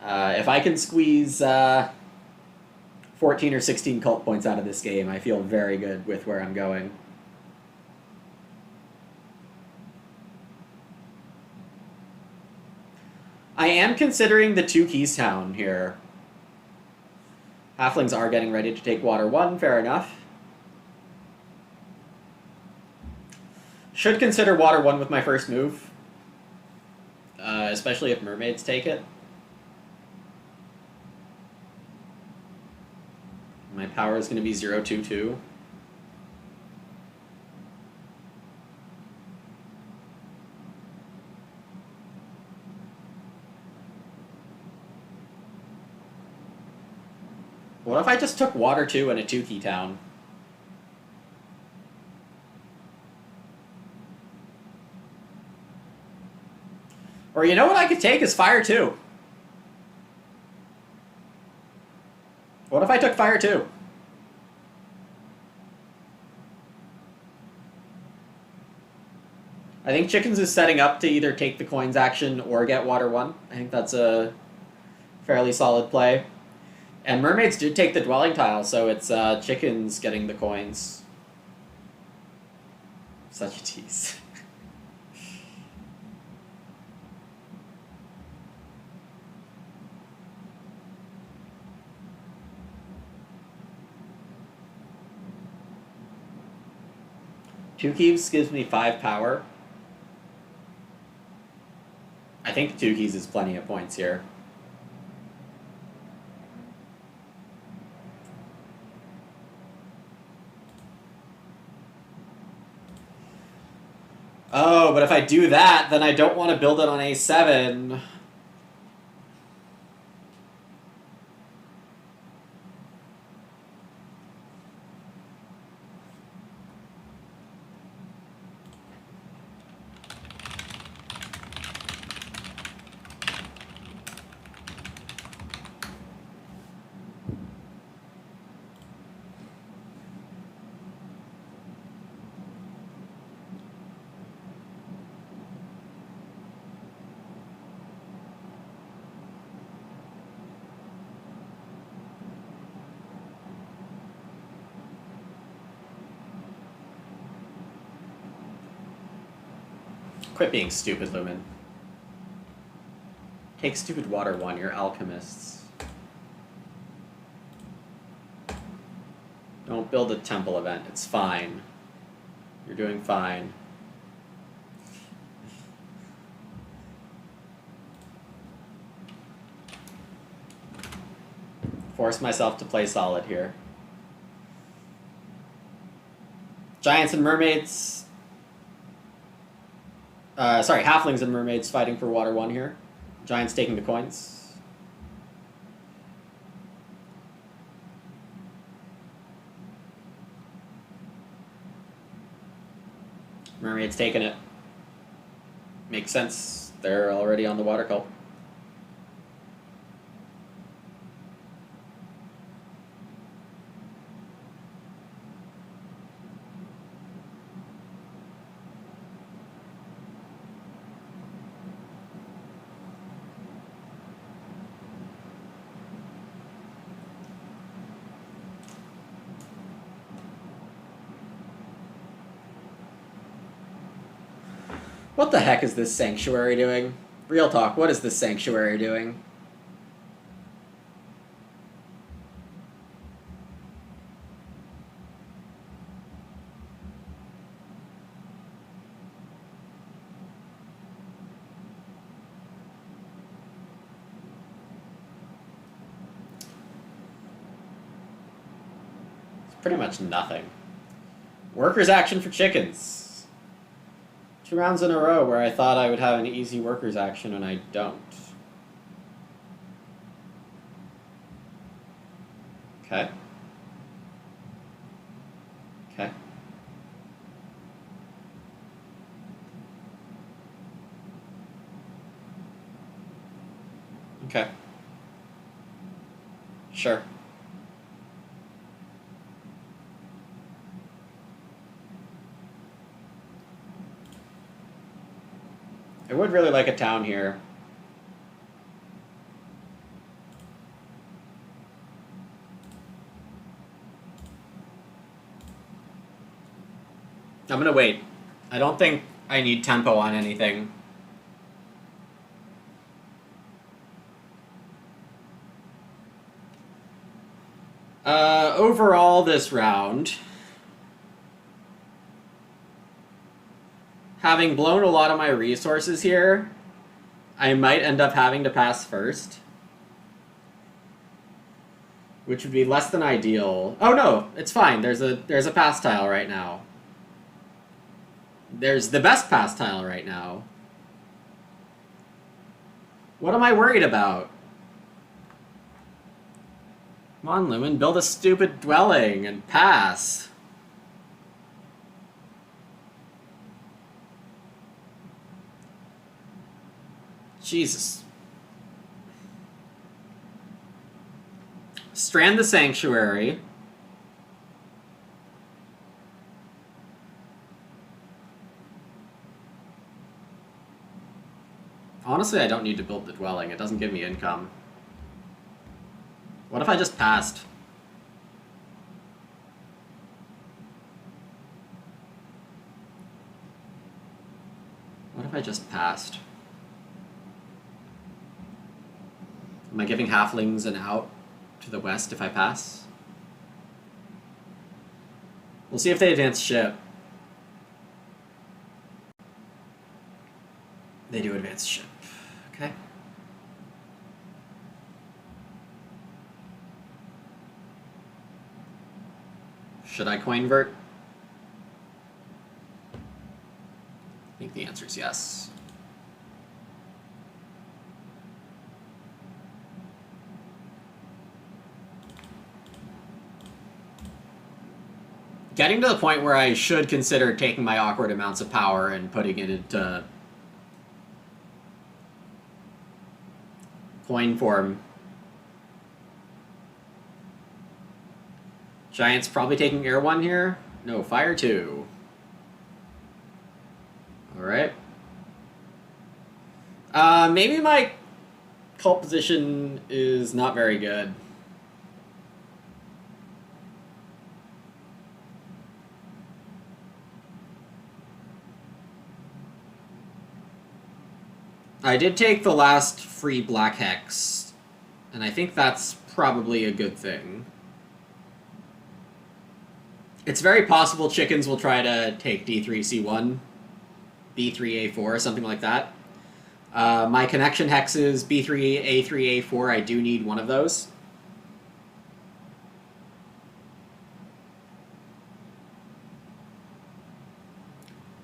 If I can squeeze 14 or 16 cult points out of this game, I feel very good with where I'm going. I am considering the 2 keys town here. Halflings are getting ready to take water 1, fair enough. Should consider water 1 with my first move, especially if mermaids take it. My power is going to be 0-2-2. What if I just took water 2 and a 2-key town? Or you know what I could take is fire 2. What if I took fire 2? I think Chickens is setting up to either take the coins action or get water 1. I think that's a fairly solid play. And mermaids did take the dwelling tile, so it's Chickens getting the coins. Such a tease. Two keys gives me 5 power. I think 2 keys is plenty of points here. Oh, but if I do that, then I don't want to build it on A7. Quit being stupid, Lumen. Take stupid water 1, you're alchemists. Don't build a temple event. It's fine. You're doing fine. Force myself to play solid here. Giants and mermaids. Sorry, halflings and mermaids fighting for water 1 here. Giants taking the coins. Mermaids taking it. Makes sense. They're already on the water cult. What the heck is this sanctuary doing? Real talk, what is this sanctuary doing? It's pretty much nothing. Workers action for chickens. 2 rounds in a row where I thought I would have an easy workers action and I don't. Okay. Okay. Okay. Sure. I would really like a town here. I'm gonna wait. I don't think I need tempo on anything. Overall this round, having blown a lot of my resources here, I might end up having to pass first. Which would be less than ideal. Oh no, it's fine. There's a pass tile right now. There's the best pass tile right now. What am I worried about? Come on, Lumen, build a stupid dwelling and pass. Jesus. Strand the sanctuary. Honestly, I don't need to build the dwelling. It doesn't give me income. What if I just passed? What if I just passed? Am I giving halflings an out to the west if I pass? We'll see if they advance ship. They do advance ship. Okay. Should I coinvert? I think the answer is yes. Getting to the point where I should consider taking my awkward amounts of power and putting it into coin form. Giants probably taking air 1 here. No, fire 2. Alright. Maybe my cult position is not very good. I did take the last free black hex, and I think that's probably a good thing. It's very possible chickens will try to take d3, c1, b3, a4, something like that. My connection hexes b3, a3, a4. I do need one of those.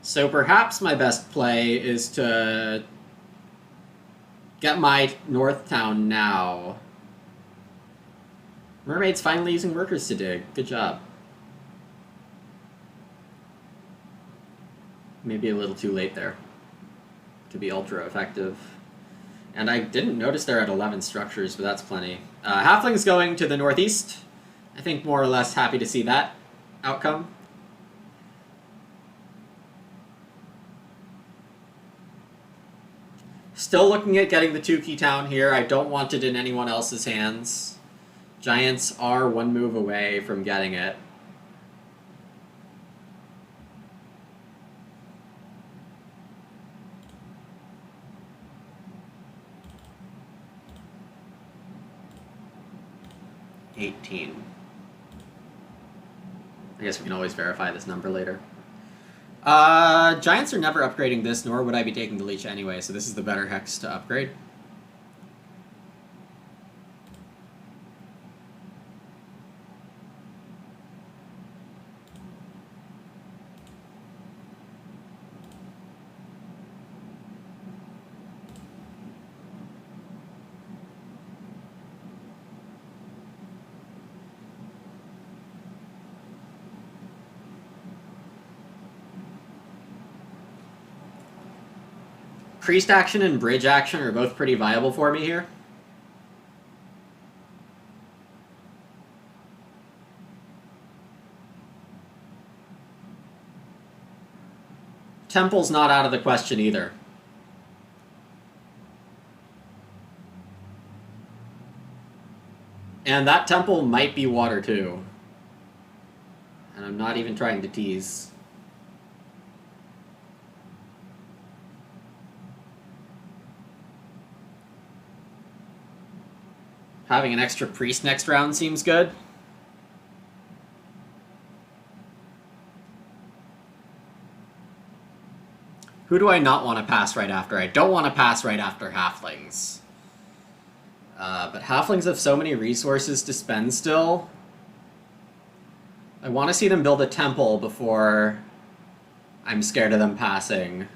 So perhaps my best play is to get my north town now. Mermaid's finally using workers to dig. Good job. Maybe a little too late there to be ultra effective. And I didn't notice they're at 11 structures, but that's plenty. Halfling's going to the northeast. I think more or less happy to see that outcome. Still looking at getting the Tukey town here. I don't want it in anyone else's hands. Giants are one move away from getting it. I guess we can always verify this number later. Giants are never upgrading this, nor would I be taking the leech anyway, so this is the better hex to upgrade. Priest action and bridge action are both pretty viable for me here. Temple's not out of the question either. And that temple might be water too. And I'm not even trying to tease. Having an extra priest next round seems good. Who do I not want to pass right after? I don't want to pass right after halflings. But halflings have so many resources to spend still. I want to see them build a temple before I'm scared of them passing.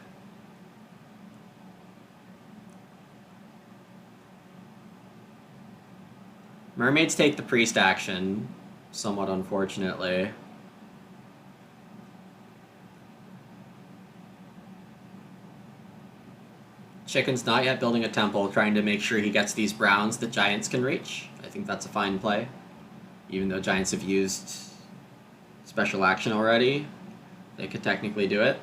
Mermaids take the priest action, somewhat unfortunately. Chicken's not yet building a temple, trying to make sure he gets these browns that giants can reach. I think that's a fine play. Even though giants have used special action already, they could technically do it.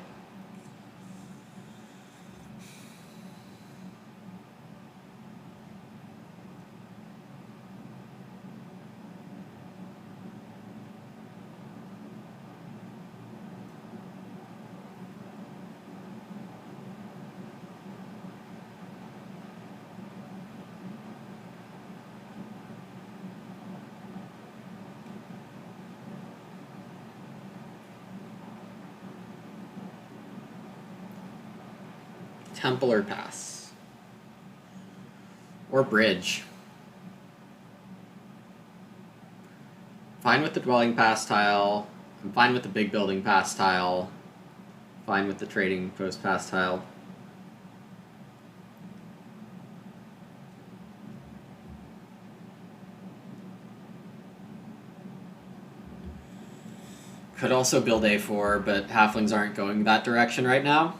Temple or pass. Or bridge. Fine with the dwelling pass tile. I'm fine with the big building pass tile. Fine with the trading post pass tile. Could also build A4, but halflings aren't going that direction right now.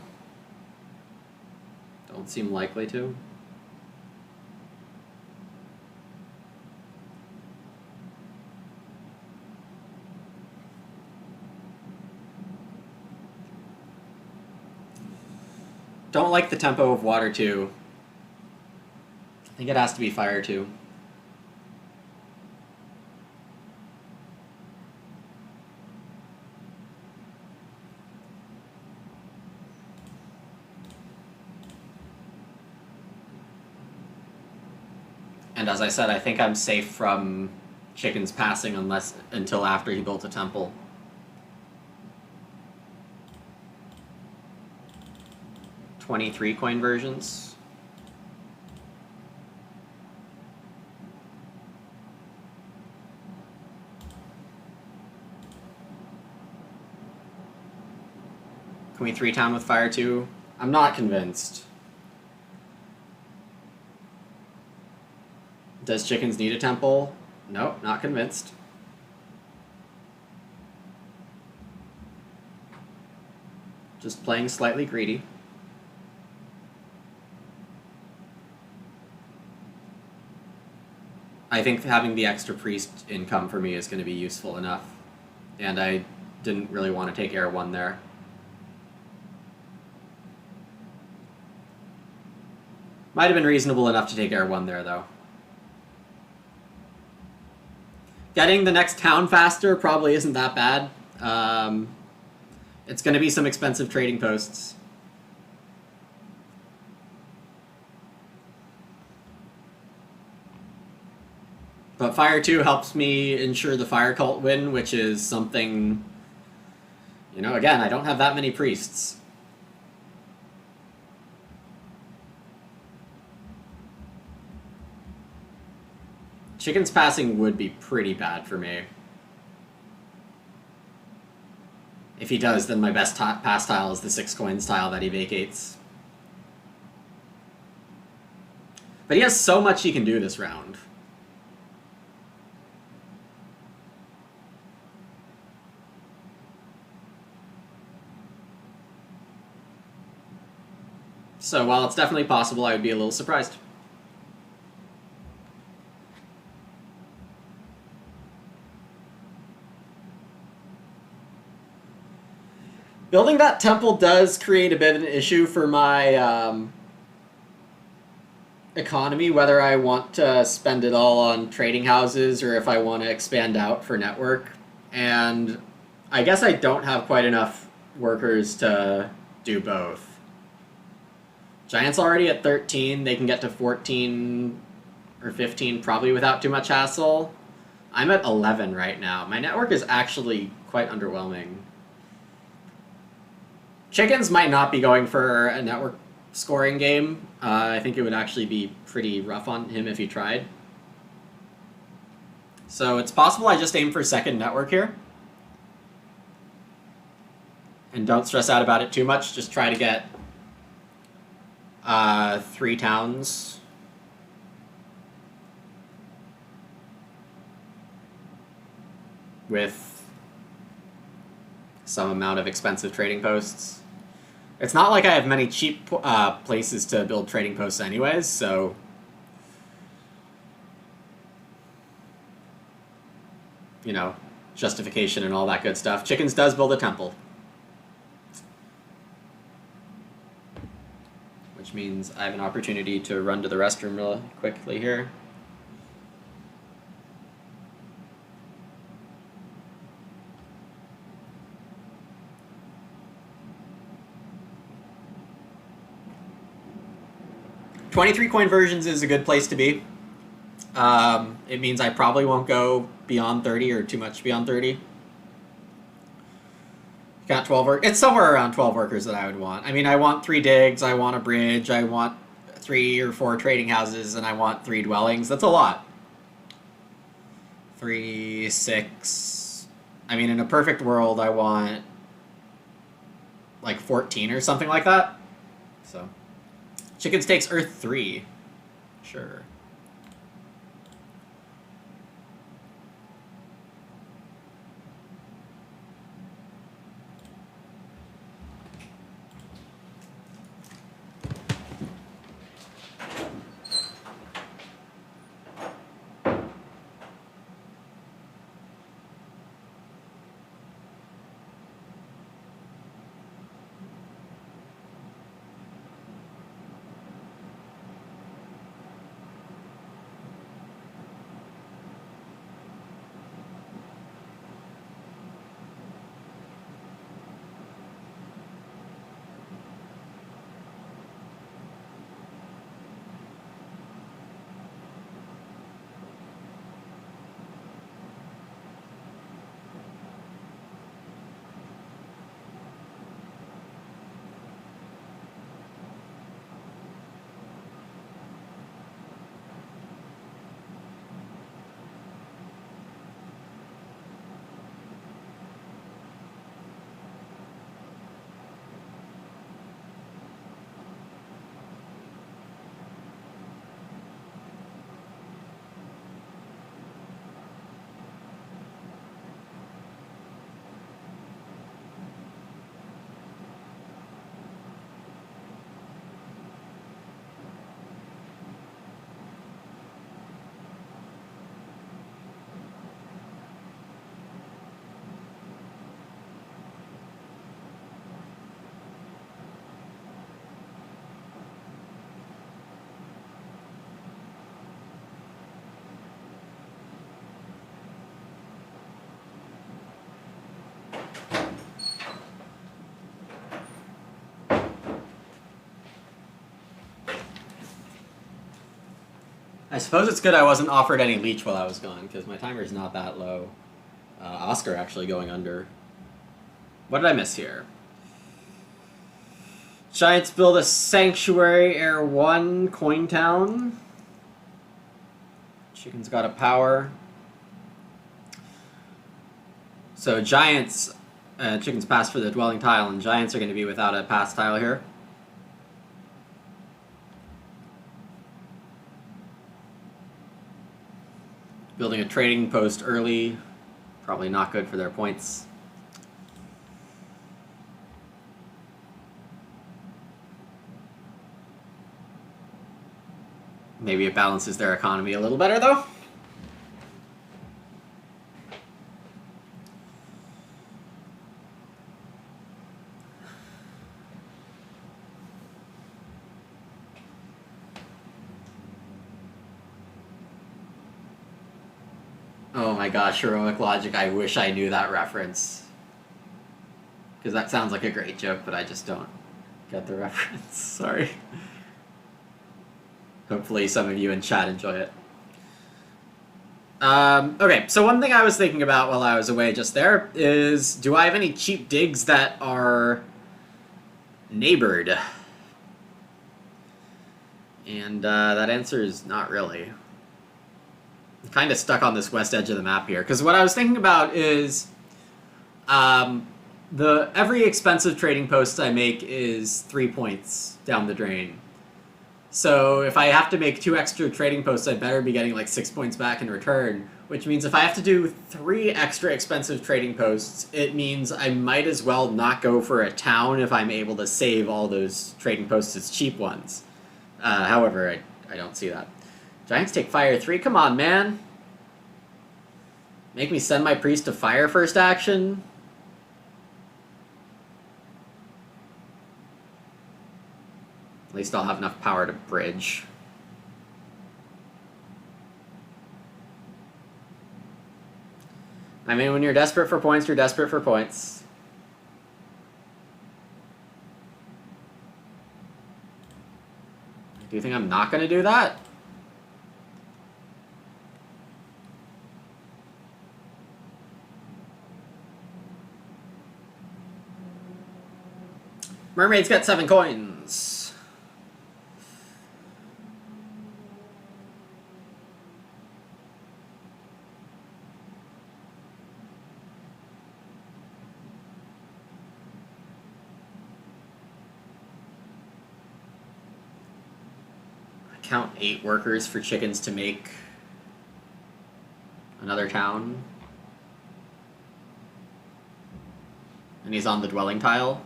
Don't seem likely to. Don't like the tempo of water too. I think it has to be fire too. And as I said, I think I'm safe from Chicken's passing until after he built a temple. 23 coin versions. Can we 3-town with Fire 2? I'm not convinced. Does chickens need a temple? Nope, not convinced. Just playing slightly greedy. I think having the extra priest income for me is going to be useful enough. And I didn't really want to take Air 1 there. Might have been reasonable enough to take Air 1 there, though. Getting the next town faster probably isn't that bad. It's going to be some expensive trading posts. But Fire 2 helps me ensure the Fire Cult win, which is something... You know, again, I don't have that many priests. Chicken's passing would be pretty bad for me. If he does, then my best pass tile is the 6 coins tile that he vacates. But he has so much he can do this round. So while it's definitely possible, I would be a little surprised. Building that temple does create a bit of an issue for my economy, whether I want to spend it all on trading houses or if I want to expand out for network. And I guess I don't have quite enough workers to do both. Giant's already at 13. They can get to 14 or 15 probably without too much hassle. I'm at 11 right now. My network is actually quite underwhelming. Chickens might not be going for a network scoring game. I think it would actually be pretty rough on him if he tried. So it's possible I just aim for second network here. And don't stress out about it too much. Just try to get 3 towns. With some amount of expensive trading posts. It's not like I have many cheap places to build trading posts anyways, so... You know, justification and all that good stuff. Chickens does build a temple. Which means I have an opportunity to run to the restroom real quickly here. $23 coin versions is a good place to be. It means I probably won't go beyond 30 or too much beyond 30. Got 12 work. It's somewhere around 12 workers that I would want. I mean, I want 3 digs, I want a bridge, I want 3 or 4 trading houses, and I want 3 dwellings. That's a lot. 3, 6. I mean, in a perfect world, I want like 14 or something like that. So, Chickens takes Earth 3. Sure. I suppose it's good I wasn't offered any leech while I was gone, because my timer's not that low. Oscar actually going under. What did I miss here? Giants build a Sanctuary, Air 1, Coin Town. Chicken's got a power. So Giants, Chicken's pass for the dwelling tile, and Giants are going to be without a pass tile here. Building a trading post early, probably not good for their points. Maybe it balances their economy a little better, though. Oh my gosh, Heroic Logic, I wish I knew that reference. Because that sounds like a great joke, but I just don't get the reference. Sorry. Hopefully some of you in chat enjoy it. Okay, so one thing I was thinking about while I was away just there is, do I have any cheap digs that are neighbored? And that answer is not really. I'm kind of stuck on this west edge of the map here, because what I was thinking about is every expensive trading post I make is 3 points down the drain. So if I have to make 2 extra trading posts, I better be getting like 6 points back in return, which means if I have to do 3 extra expensive trading posts, it means I might as well not go for a town if I'm able to save all those trading posts as cheap ones. However, I don't see that. Giants take fire 3? Come on, man. Make me send my priest to fire first action? At least I'll have enough power to bridge. I mean, when you're desperate for points, you're desperate for points. Do you think I'm not going to do that? Mermaid's got 7 coins. Count 8 workers for chickens to make another town. And he's on the dwelling tile.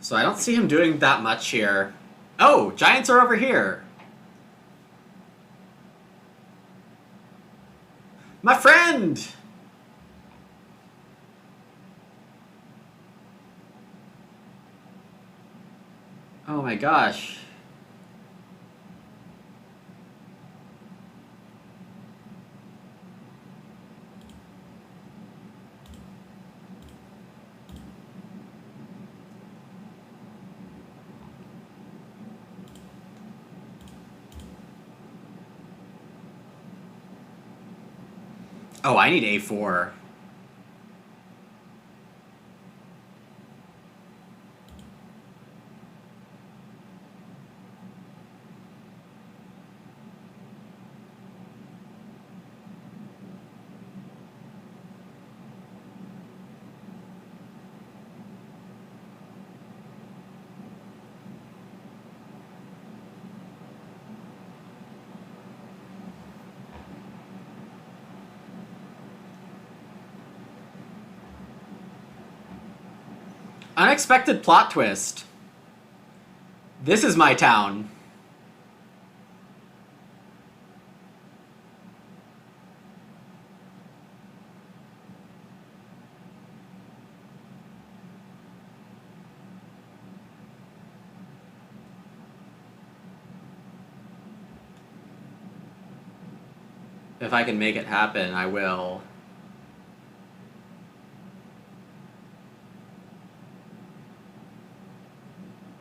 So I don't see him doing that much here. Oh, giants are over here. My friend! Oh my gosh. Oh, I need A4. Unexpected plot twist. This is my town. If I can make it happen, I will.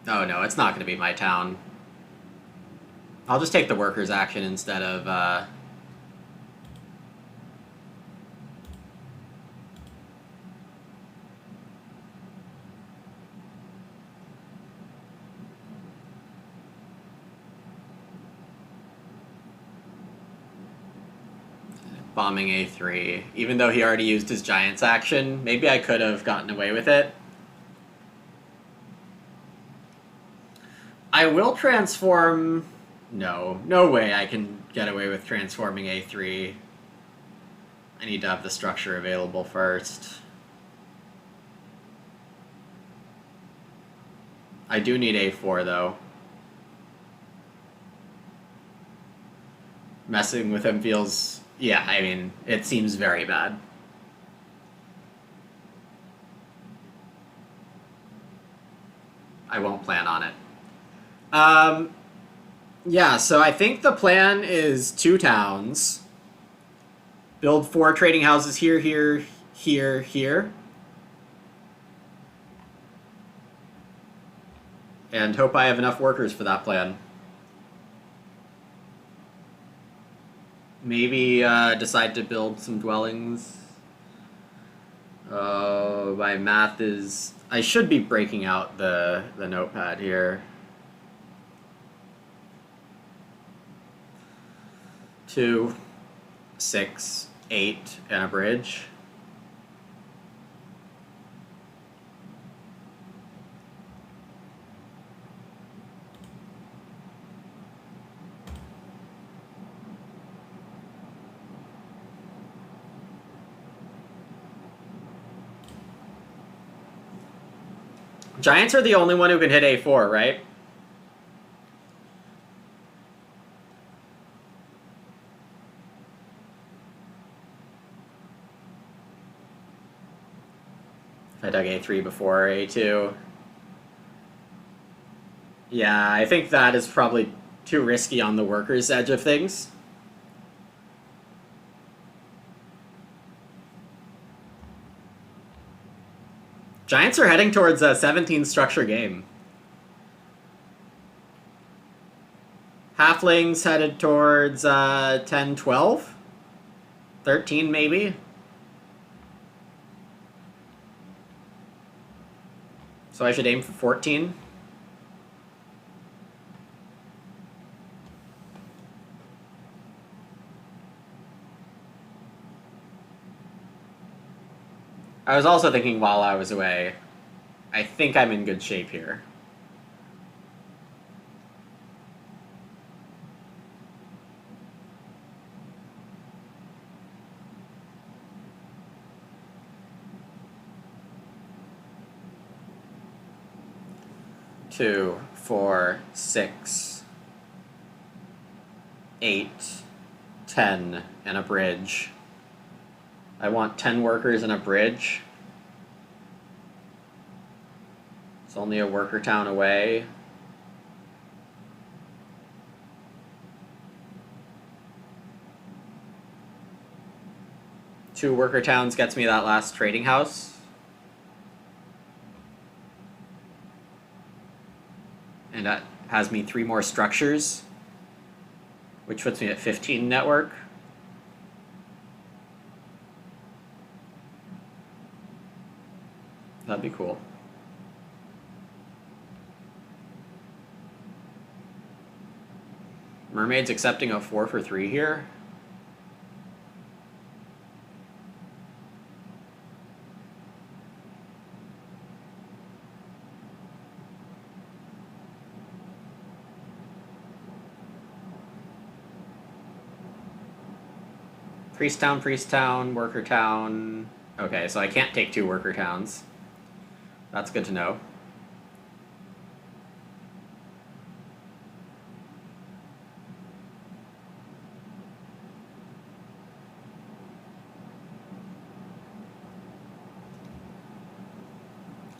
Oh no, it's not going to be my town. I'll just take the workers action instead of bombing A3. Even though he already used his Giants action, maybe I could have gotten away with it. I will transform... No way I can get away with transforming A3. I need to have the structure available first. I do need A4 though. Messing with him feels... Yeah, I mean, it seems very bad. I won't plan on it. Yeah, so I think the plan is 2 towns. Build 4 trading houses here, here, here, here. And hope I have enough workers for that plan. Maybe decide to build some dwellings. My math is... I should be breaking out the notepad here. 2, 6, 8, and a bridge. Giants are the only one who can hit A4, right? If I dug A3 before A2. Yeah, I think that is probably too risky on the workers' edge of things. Giants are heading towards a 17 structure game. Halflings headed towards 10, 12? 13 maybe? So I should aim for 14. I was also thinking while I was away, I think I'm in good shape here. Two, 4, 6, 8, 10, and a bridge. I want 10 workers and a bridge. It's only a worker town away. Two worker towns gets me that last trading house. And that has me 3 more structures, which puts me at 15 network. That'd be cool. Mermaid's accepting a 4 for 3 here. Priest town, worker town. Okay, so I can't take 2 worker towns. That's good to know.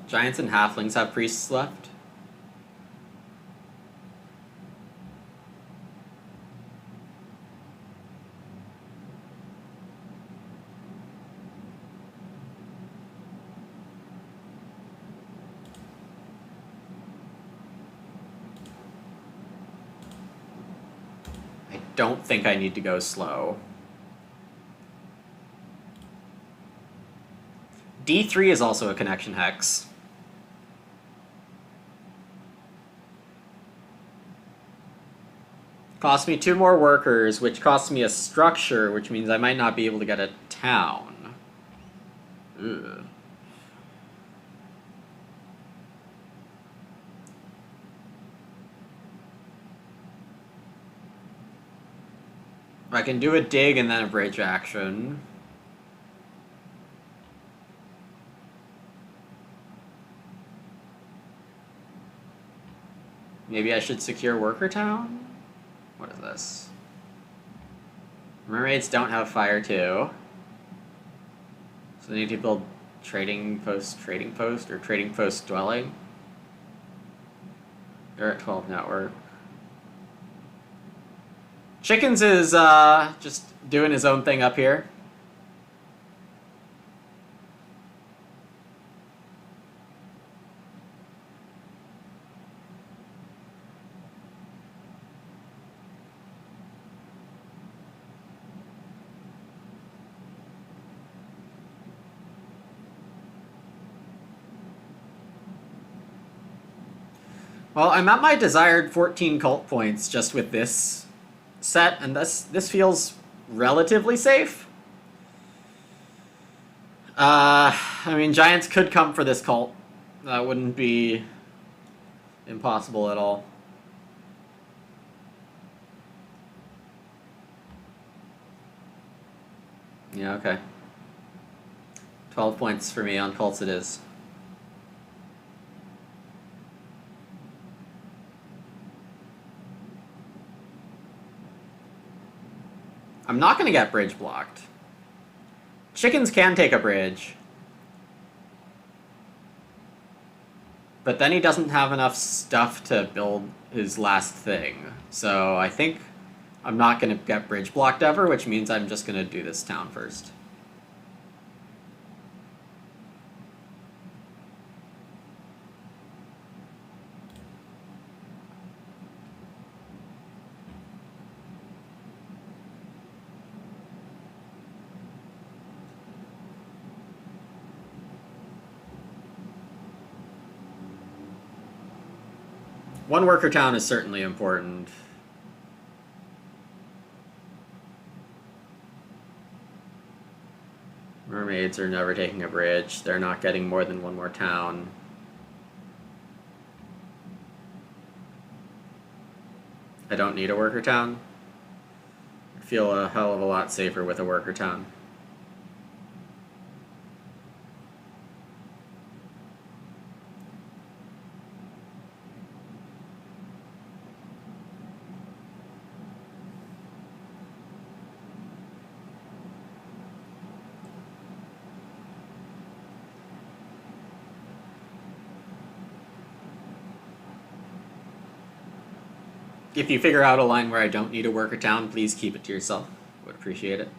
Giants and halflings have priests left. don't think I need to go slow. D3 is also a connection hex. Costs me 2 more workers, which costs me a structure, which means I might not be able to get a town. Ugh. I can do a dig and then a bridge action. Maybe I should secure worker town? What is this? Mermaids don't have fire too. So they need to build trading post, or trading post dwelling. They're at 12 network. Chickens is just doing his own thing up here. Well, I'm at my desired 14 cult points just with this set, and this feels relatively safe. I mean, giants could come for this cult. That wouldn't be impossible at all. Yeah, okay. 12 points for me on cults it is. I'm not going to get bridge blocked. Chickens can take a bridge. But then he doesn't have enough stuff to build his last thing. So I think I'm not going to get bridge blocked ever, which means I'm just going to do this town first. One worker town is certainly important. Mermaids are never taking a bridge. They're not getting more than one more town. I don't need a worker town. I feel a hell of a lot safer with a worker town. If you figure out a line where I don't need a worker town, please keep it to yourself. Would appreciate it.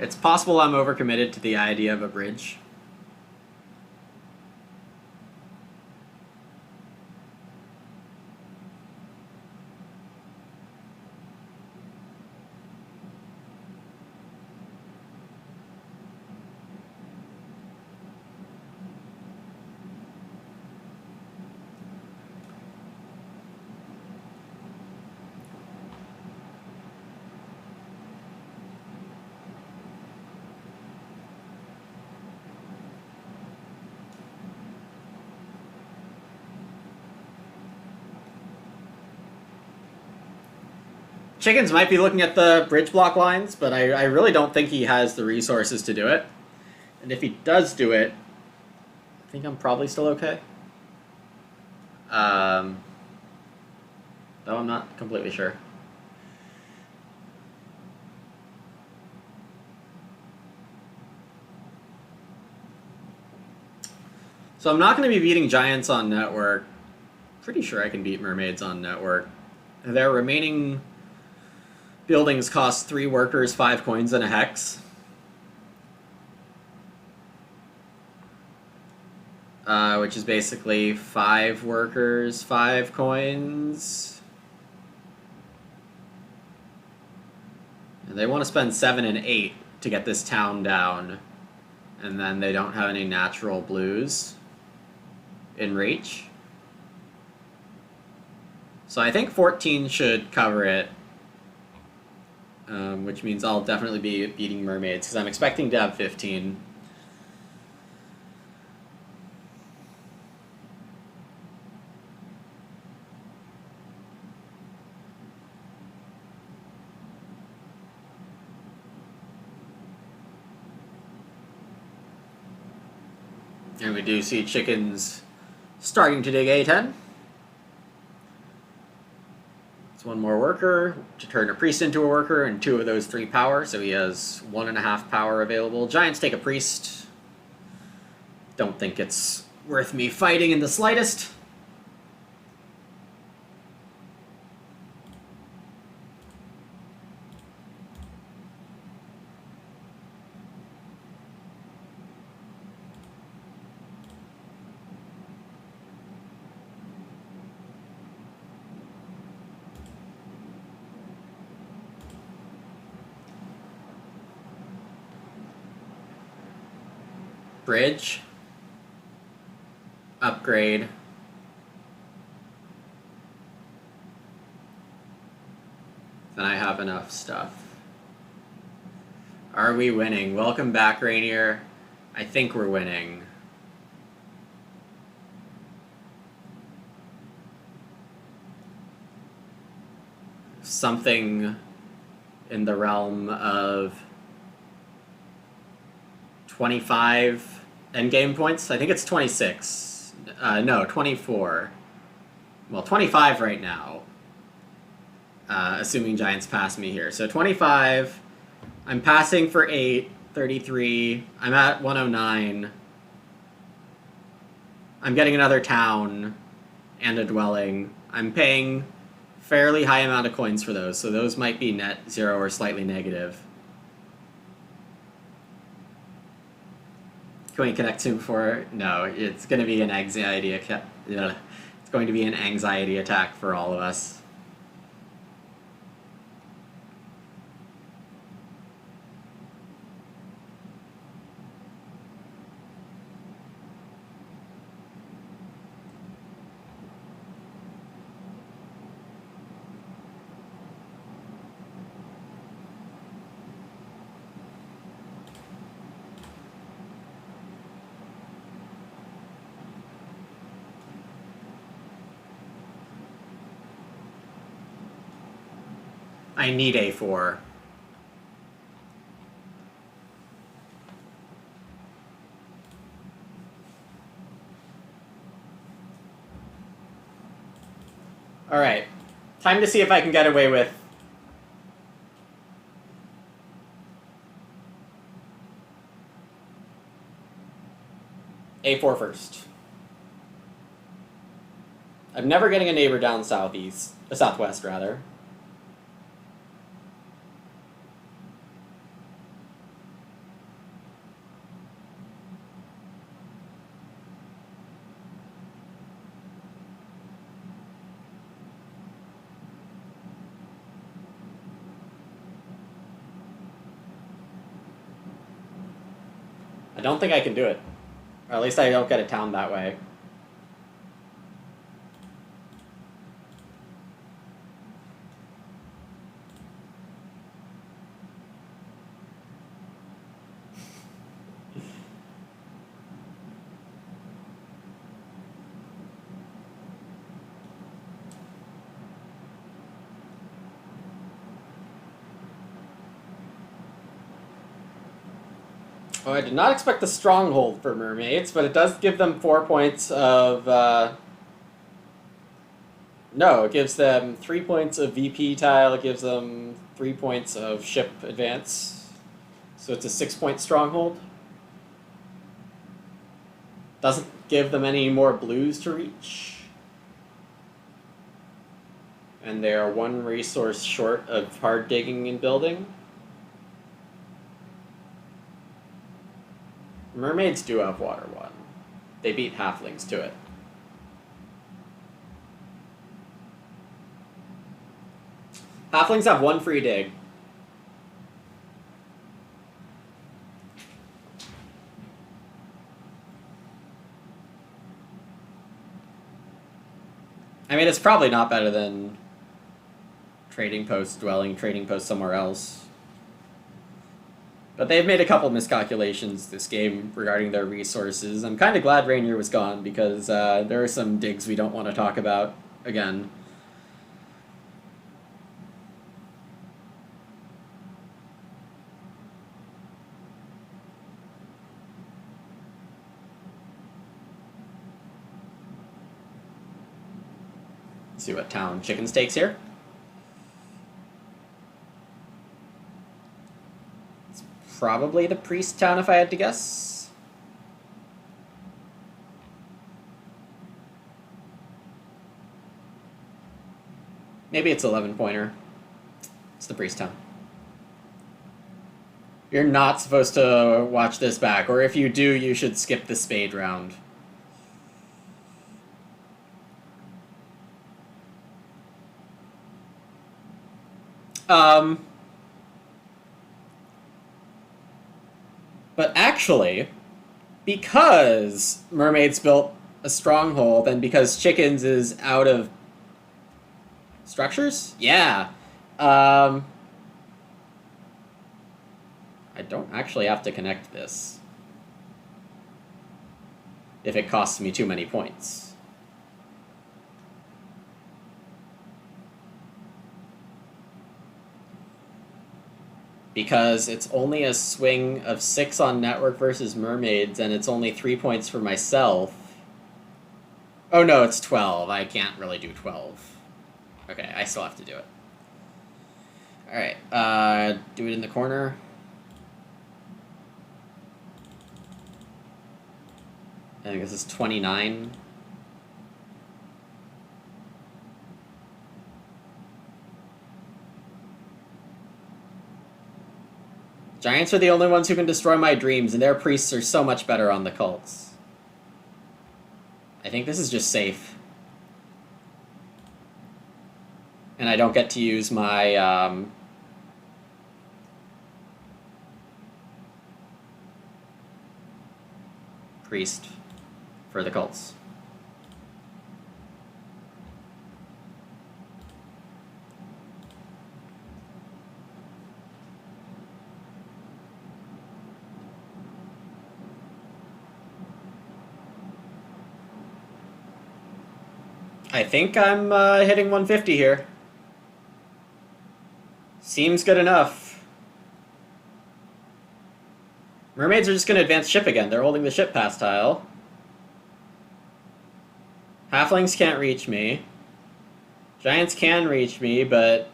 It's possible I'm overcommitted to the idea of a bridge. Chickens might be looking at the bridge block lines, but I really don't think he has the resources to do it. And if he does do it, I think I'm probably still okay. Though I'm not completely sure. So I'm not going to be beating giants on network. Pretty sure I can beat mermaids on network. Their remaining buildings cost 3 workers, 5 coins, and a hex. Which is basically 5 workers, 5 coins. And they want to spend 7 and 8 to get this town down. And then they don't have any natural blues in reach. So I think 14 should cover it. Which means I'll definitely be beating mermaids, because I'm expecting to have 15. And we do see chickens starting to dig A10. It's 1 more worker to turn a priest into a worker, and 2 of those 3 power, so he has 1.5 power available. Giants take a priest. Don't think it's worth me fighting in the slightest. Bridge. Upgrade. Then I have enough stuff. Are we winning? Welcome back, Rainier. I think we're winning. Something in the realm of 25 endgame points. I think it's 26. No, 24. Well, 25 right now. Assuming giants pass me here. So 25. I'm passing for 8. 33. I'm at 109. I'm getting another town and a dwelling. I'm paying fairly high amount of coins for those, so those might be net 0 or slightly negative. Can we connect to before? No, it's going to be an anxiety attack. It's going to be an anxiety attack for all of us. I need A4. Alright. Time to see if I can get away with A4 first. I'm never getting a neighbor down southwest rather. I don't think I can do it. Or at least I don't get a town that way. Oh, I did not expect the stronghold for mermaids, but it does give them 4 points of... No, it gives them 3 points of VP tile, it gives them 3 points of ship advance. So it's a 6-point stronghold. Doesn't give them any more blues to reach. And they are one resource short of hard digging and building. Mermaids do have water 1. They beat halflings to it. Halflings have 1 free dig. I mean, it's probably not better than trading post dwelling, trading post somewhere else. But they've made a couple miscalculations this game regarding their resources. I'm kind of glad Rainier was gone because there are some digs we don't want to talk about again. Let's see what town Chickens takes here. Probably the priest town if I had to guess. Maybe it's 11-pointer. It's the priest town. You're not supposed to watch this back, or if you do, you should skip the spade round. But actually, because Mermaids built a stronghold, and because Chickens is out of structures? Yeah. I don't actually have to connect this if it costs me too many points. Because it's only a swing of 6 on network versus Mermaids, and it's only 3 points for myself. Oh no, it's 12. I can't really do 12. Okay, I still have to do it. Alright, do it in the corner. I think this is 29. Giants are the only ones who can destroy my dreams, and their priests are so much better on the cults. I think this is just safe. And I don't get to use my, priest for the cults. I think I'm hitting 150 here. Seems good enough. Mermaids are just going to advance ship again. They're holding the ship pass tile. Halflings can't reach me. Giants can reach me, but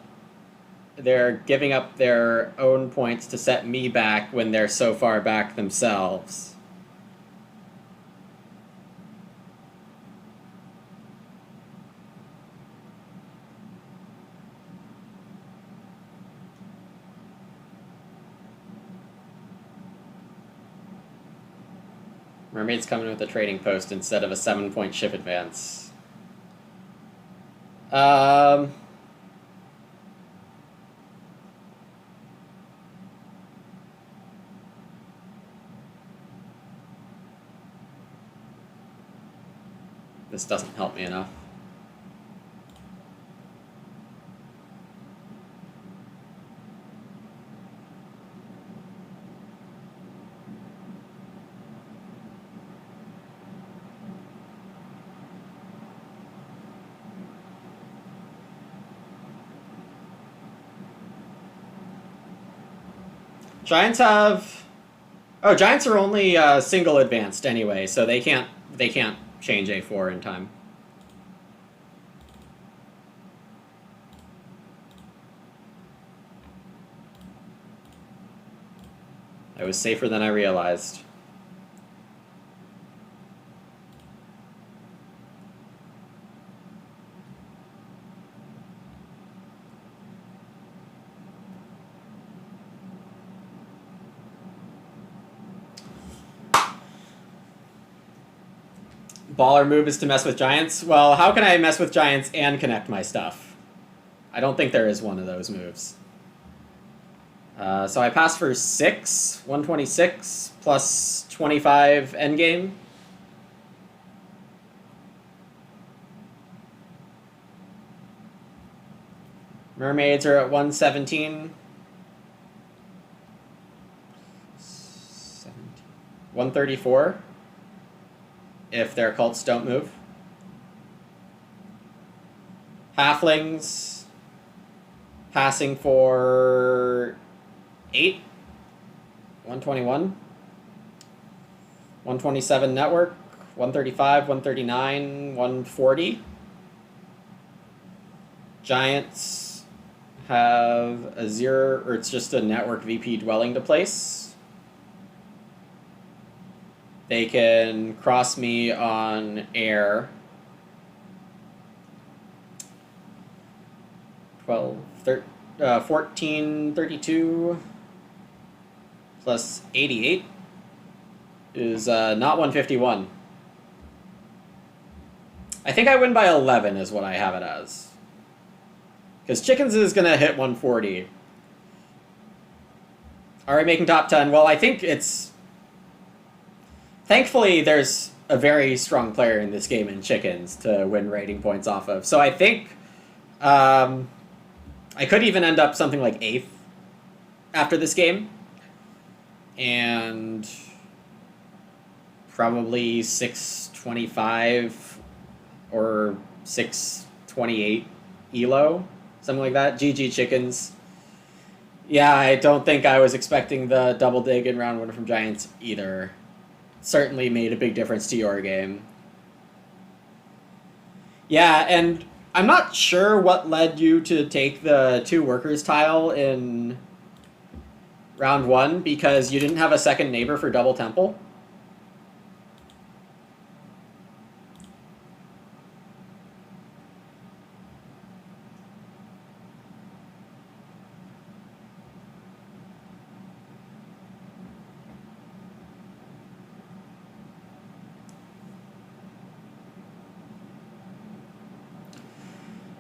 they're giving up their own points to set me back when they're so far back themselves. Mermaid's coming with a trading post instead of a 7-point ship advance. This doesn't help me enough. Giants have... Oh, Giants are only single advanced anyway, so they can't change A4 in time. I was safer than I realized. Baller move is to mess with giants. Well, how can I mess with giants and connect my stuff? I don't think there is one of those moves. So I pass for 6, 126, plus 25 endgame. Mermaids are at 117. 134 if their cults don't move. Halflings passing for 8. 121. 127 network. 135, 139, 140. Giants have a 0, or it's just a network VP dwelling to place. They can cross me on air. 12, 14, 32 plus 88 is not 151. I think I win by 11 is what I have it as. Because Chickens is going to hit 140. Are we making top 10? Well, I think it's... Thankfully, there's a very strong player in this game in Chickens to win rating points off of. So I think I could even end up something like 8th after this game. And probably 625 or 628 ELO. Something like that. GG Chickens. Yeah, I don't think I was expecting the double dig in round 1 from Giants either. Certainly made a big difference to your game. Yeah, and I'm not sure what led you to take the 2 workers tile in round 1 because you didn't have a second neighbor for double temple.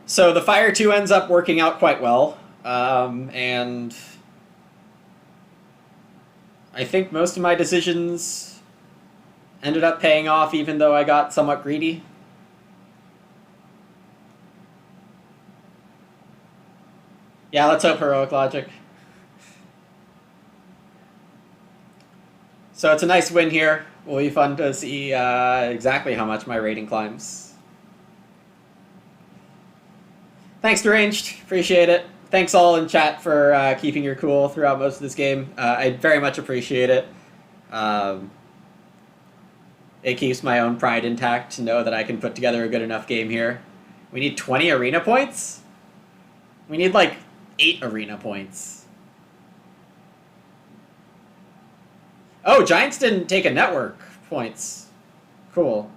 So the Fire 2 ends up working out quite well, and I think most of my decisions ended up paying off even though I got somewhat greedy. Yeah, let's hope Heroic Logic. So it's a nice win here. Will be fun to see exactly how much my rating climbs. Thanks, Deranged. Appreciate it. Thanks all in chat for keeping your cool throughout most of this game. I very much appreciate it. It keeps my own pride intact to know that I can put together a good enough game here. We need 20 arena points? We need like 8 arena points. Oh, Giants didn't take a network points. Cool.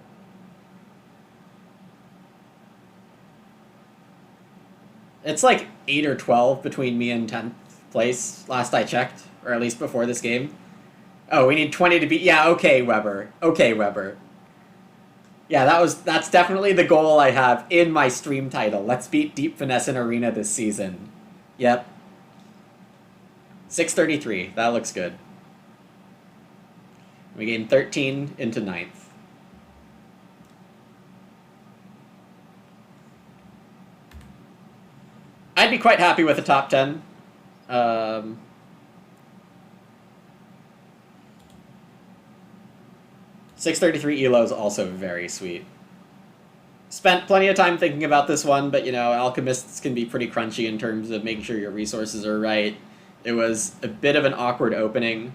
It's like 8 or 12 between me and 10th place, last I checked, or at least before this game. Oh, we need 20 to beat... Yeah, okay, Weber. Okay, Weber. Yeah, that's definitely the goal I have in my stream title. Let's beat Deep Finesse in Arena this season. Yep. 633. That looks good. We gained 13 into 9th. I'd be quite happy with a top 10. 633 ELO is also very sweet. Spent plenty of time thinking about this one, but you know, alchemists can be pretty crunchy in terms of making sure your resources are right. It was a bit of an awkward opening.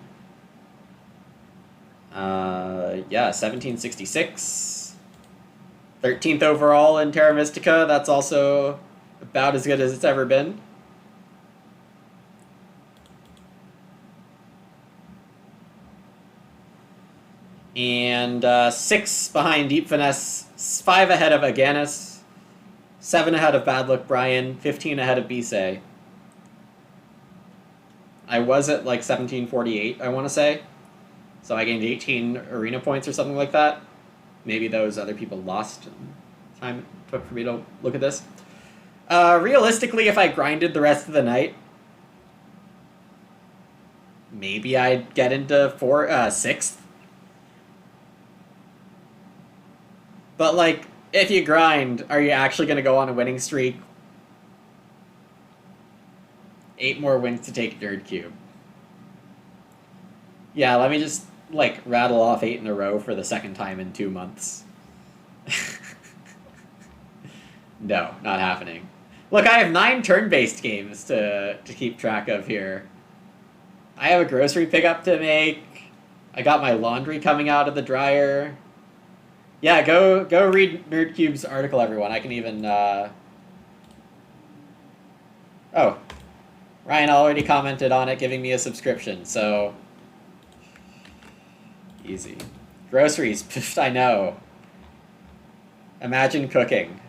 Yeah, 1766. 13th overall in Terra Mystica. That's also about as good as it's ever been. And 6 behind Deep Finesse, 5 ahead of Aganis, 7 ahead of Bad Luck Brian, 15 ahead of Bisay. I was at like 1748, I want to say. So I gained 18 arena points or something like that. maybe those other people lost time it took for me to look at this. Realistically, if I grinded the rest of the night, maybe I'd get into 6th. But, like, if you grind, are you actually going to go on a winning streak? 8 more wins to take Nerd Cube. Yeah, let me just, like, rattle off 8 in a row for the second time in 2 months. No, not happening. Look, I have 9 turn-based games to keep track of here. I have a grocery pickup to make. I got my laundry coming out of the dryer. Yeah, go read NerdCube's article, everyone. I can even... Oh. Ryan already commented on it, giving me a subscription, so... Easy. Groceries, pfft, I know. Imagine cooking.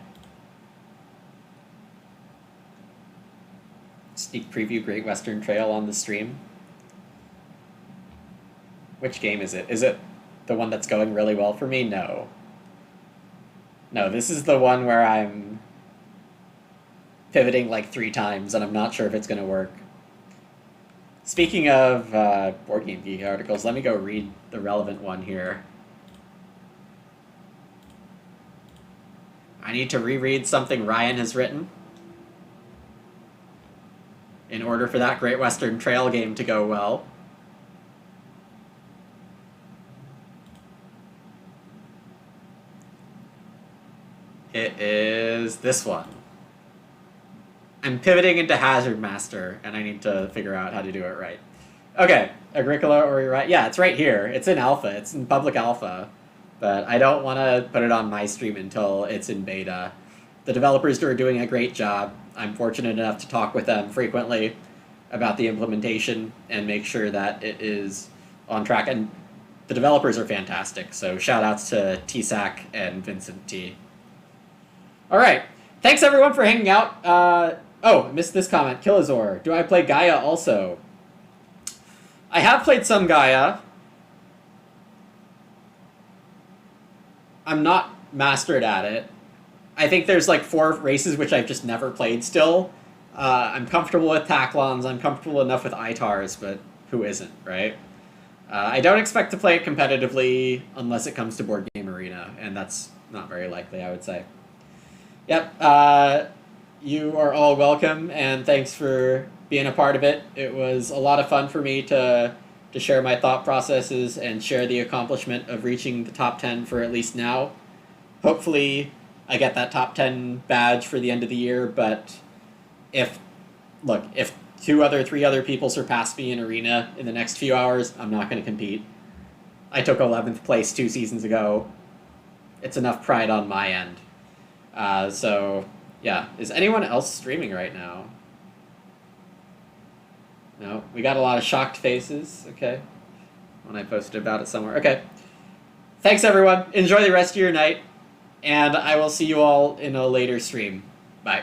Sneak preview Great Western Trail on the stream. Which game is it? Is it the one that's going really well for me? No. No, this is the one where I'm pivoting like 3 times and I'm not sure if it's going to work. Speaking of Board Game Geek articles, let me go read the relevant one here. I need to reread something Ryan has written in order for that Great Western Trail game to go well. It is this one. I'm pivoting into Hazard Master, and I need to figure out how to do it right. Okay, Agricola or right? Yeah, it's right here. It's in alpha. It's in public alpha. But I don't want to put it on my stream until it's in beta. The developers are doing a great job. I'm fortunate enough to talk with them frequently about the implementation and make sure that it is on track. And the developers are fantastic, so shout-outs to TSAC and Vincent T. All right. Thanks, everyone, for hanging out. Oh, I missed this comment. Killazor. Do I play Gaia also? I have played some Gaia. I'm not mastered at it. I think there's like 4 races which I've just never played still. I'm comfortable with Taklons. I'm comfortable enough with Itars, but who isn't, right? I don't expect to play it competitively unless it comes to Board Game Arena, and that's not very likely, I would say. Yep, you are all welcome, and thanks for being a part of it. It was a lot of fun for me to share my thought processes and share the accomplishment of reaching the top 10 for at least now. Hopefully, I get that top 10 badge for the end of the year, but if 3 other people surpass me in Arena in the next few hours, I'm not going to compete. I took 11th place 2 seasons ago. It's enough pride on my end. So, yeah. Is anyone else streaming right now? No? We got a lot of shocked faces. Okay. When I posted about it somewhere. Okay. Thanks, everyone. Enjoy the rest of your night. And I will see you all in a later stream. Bye.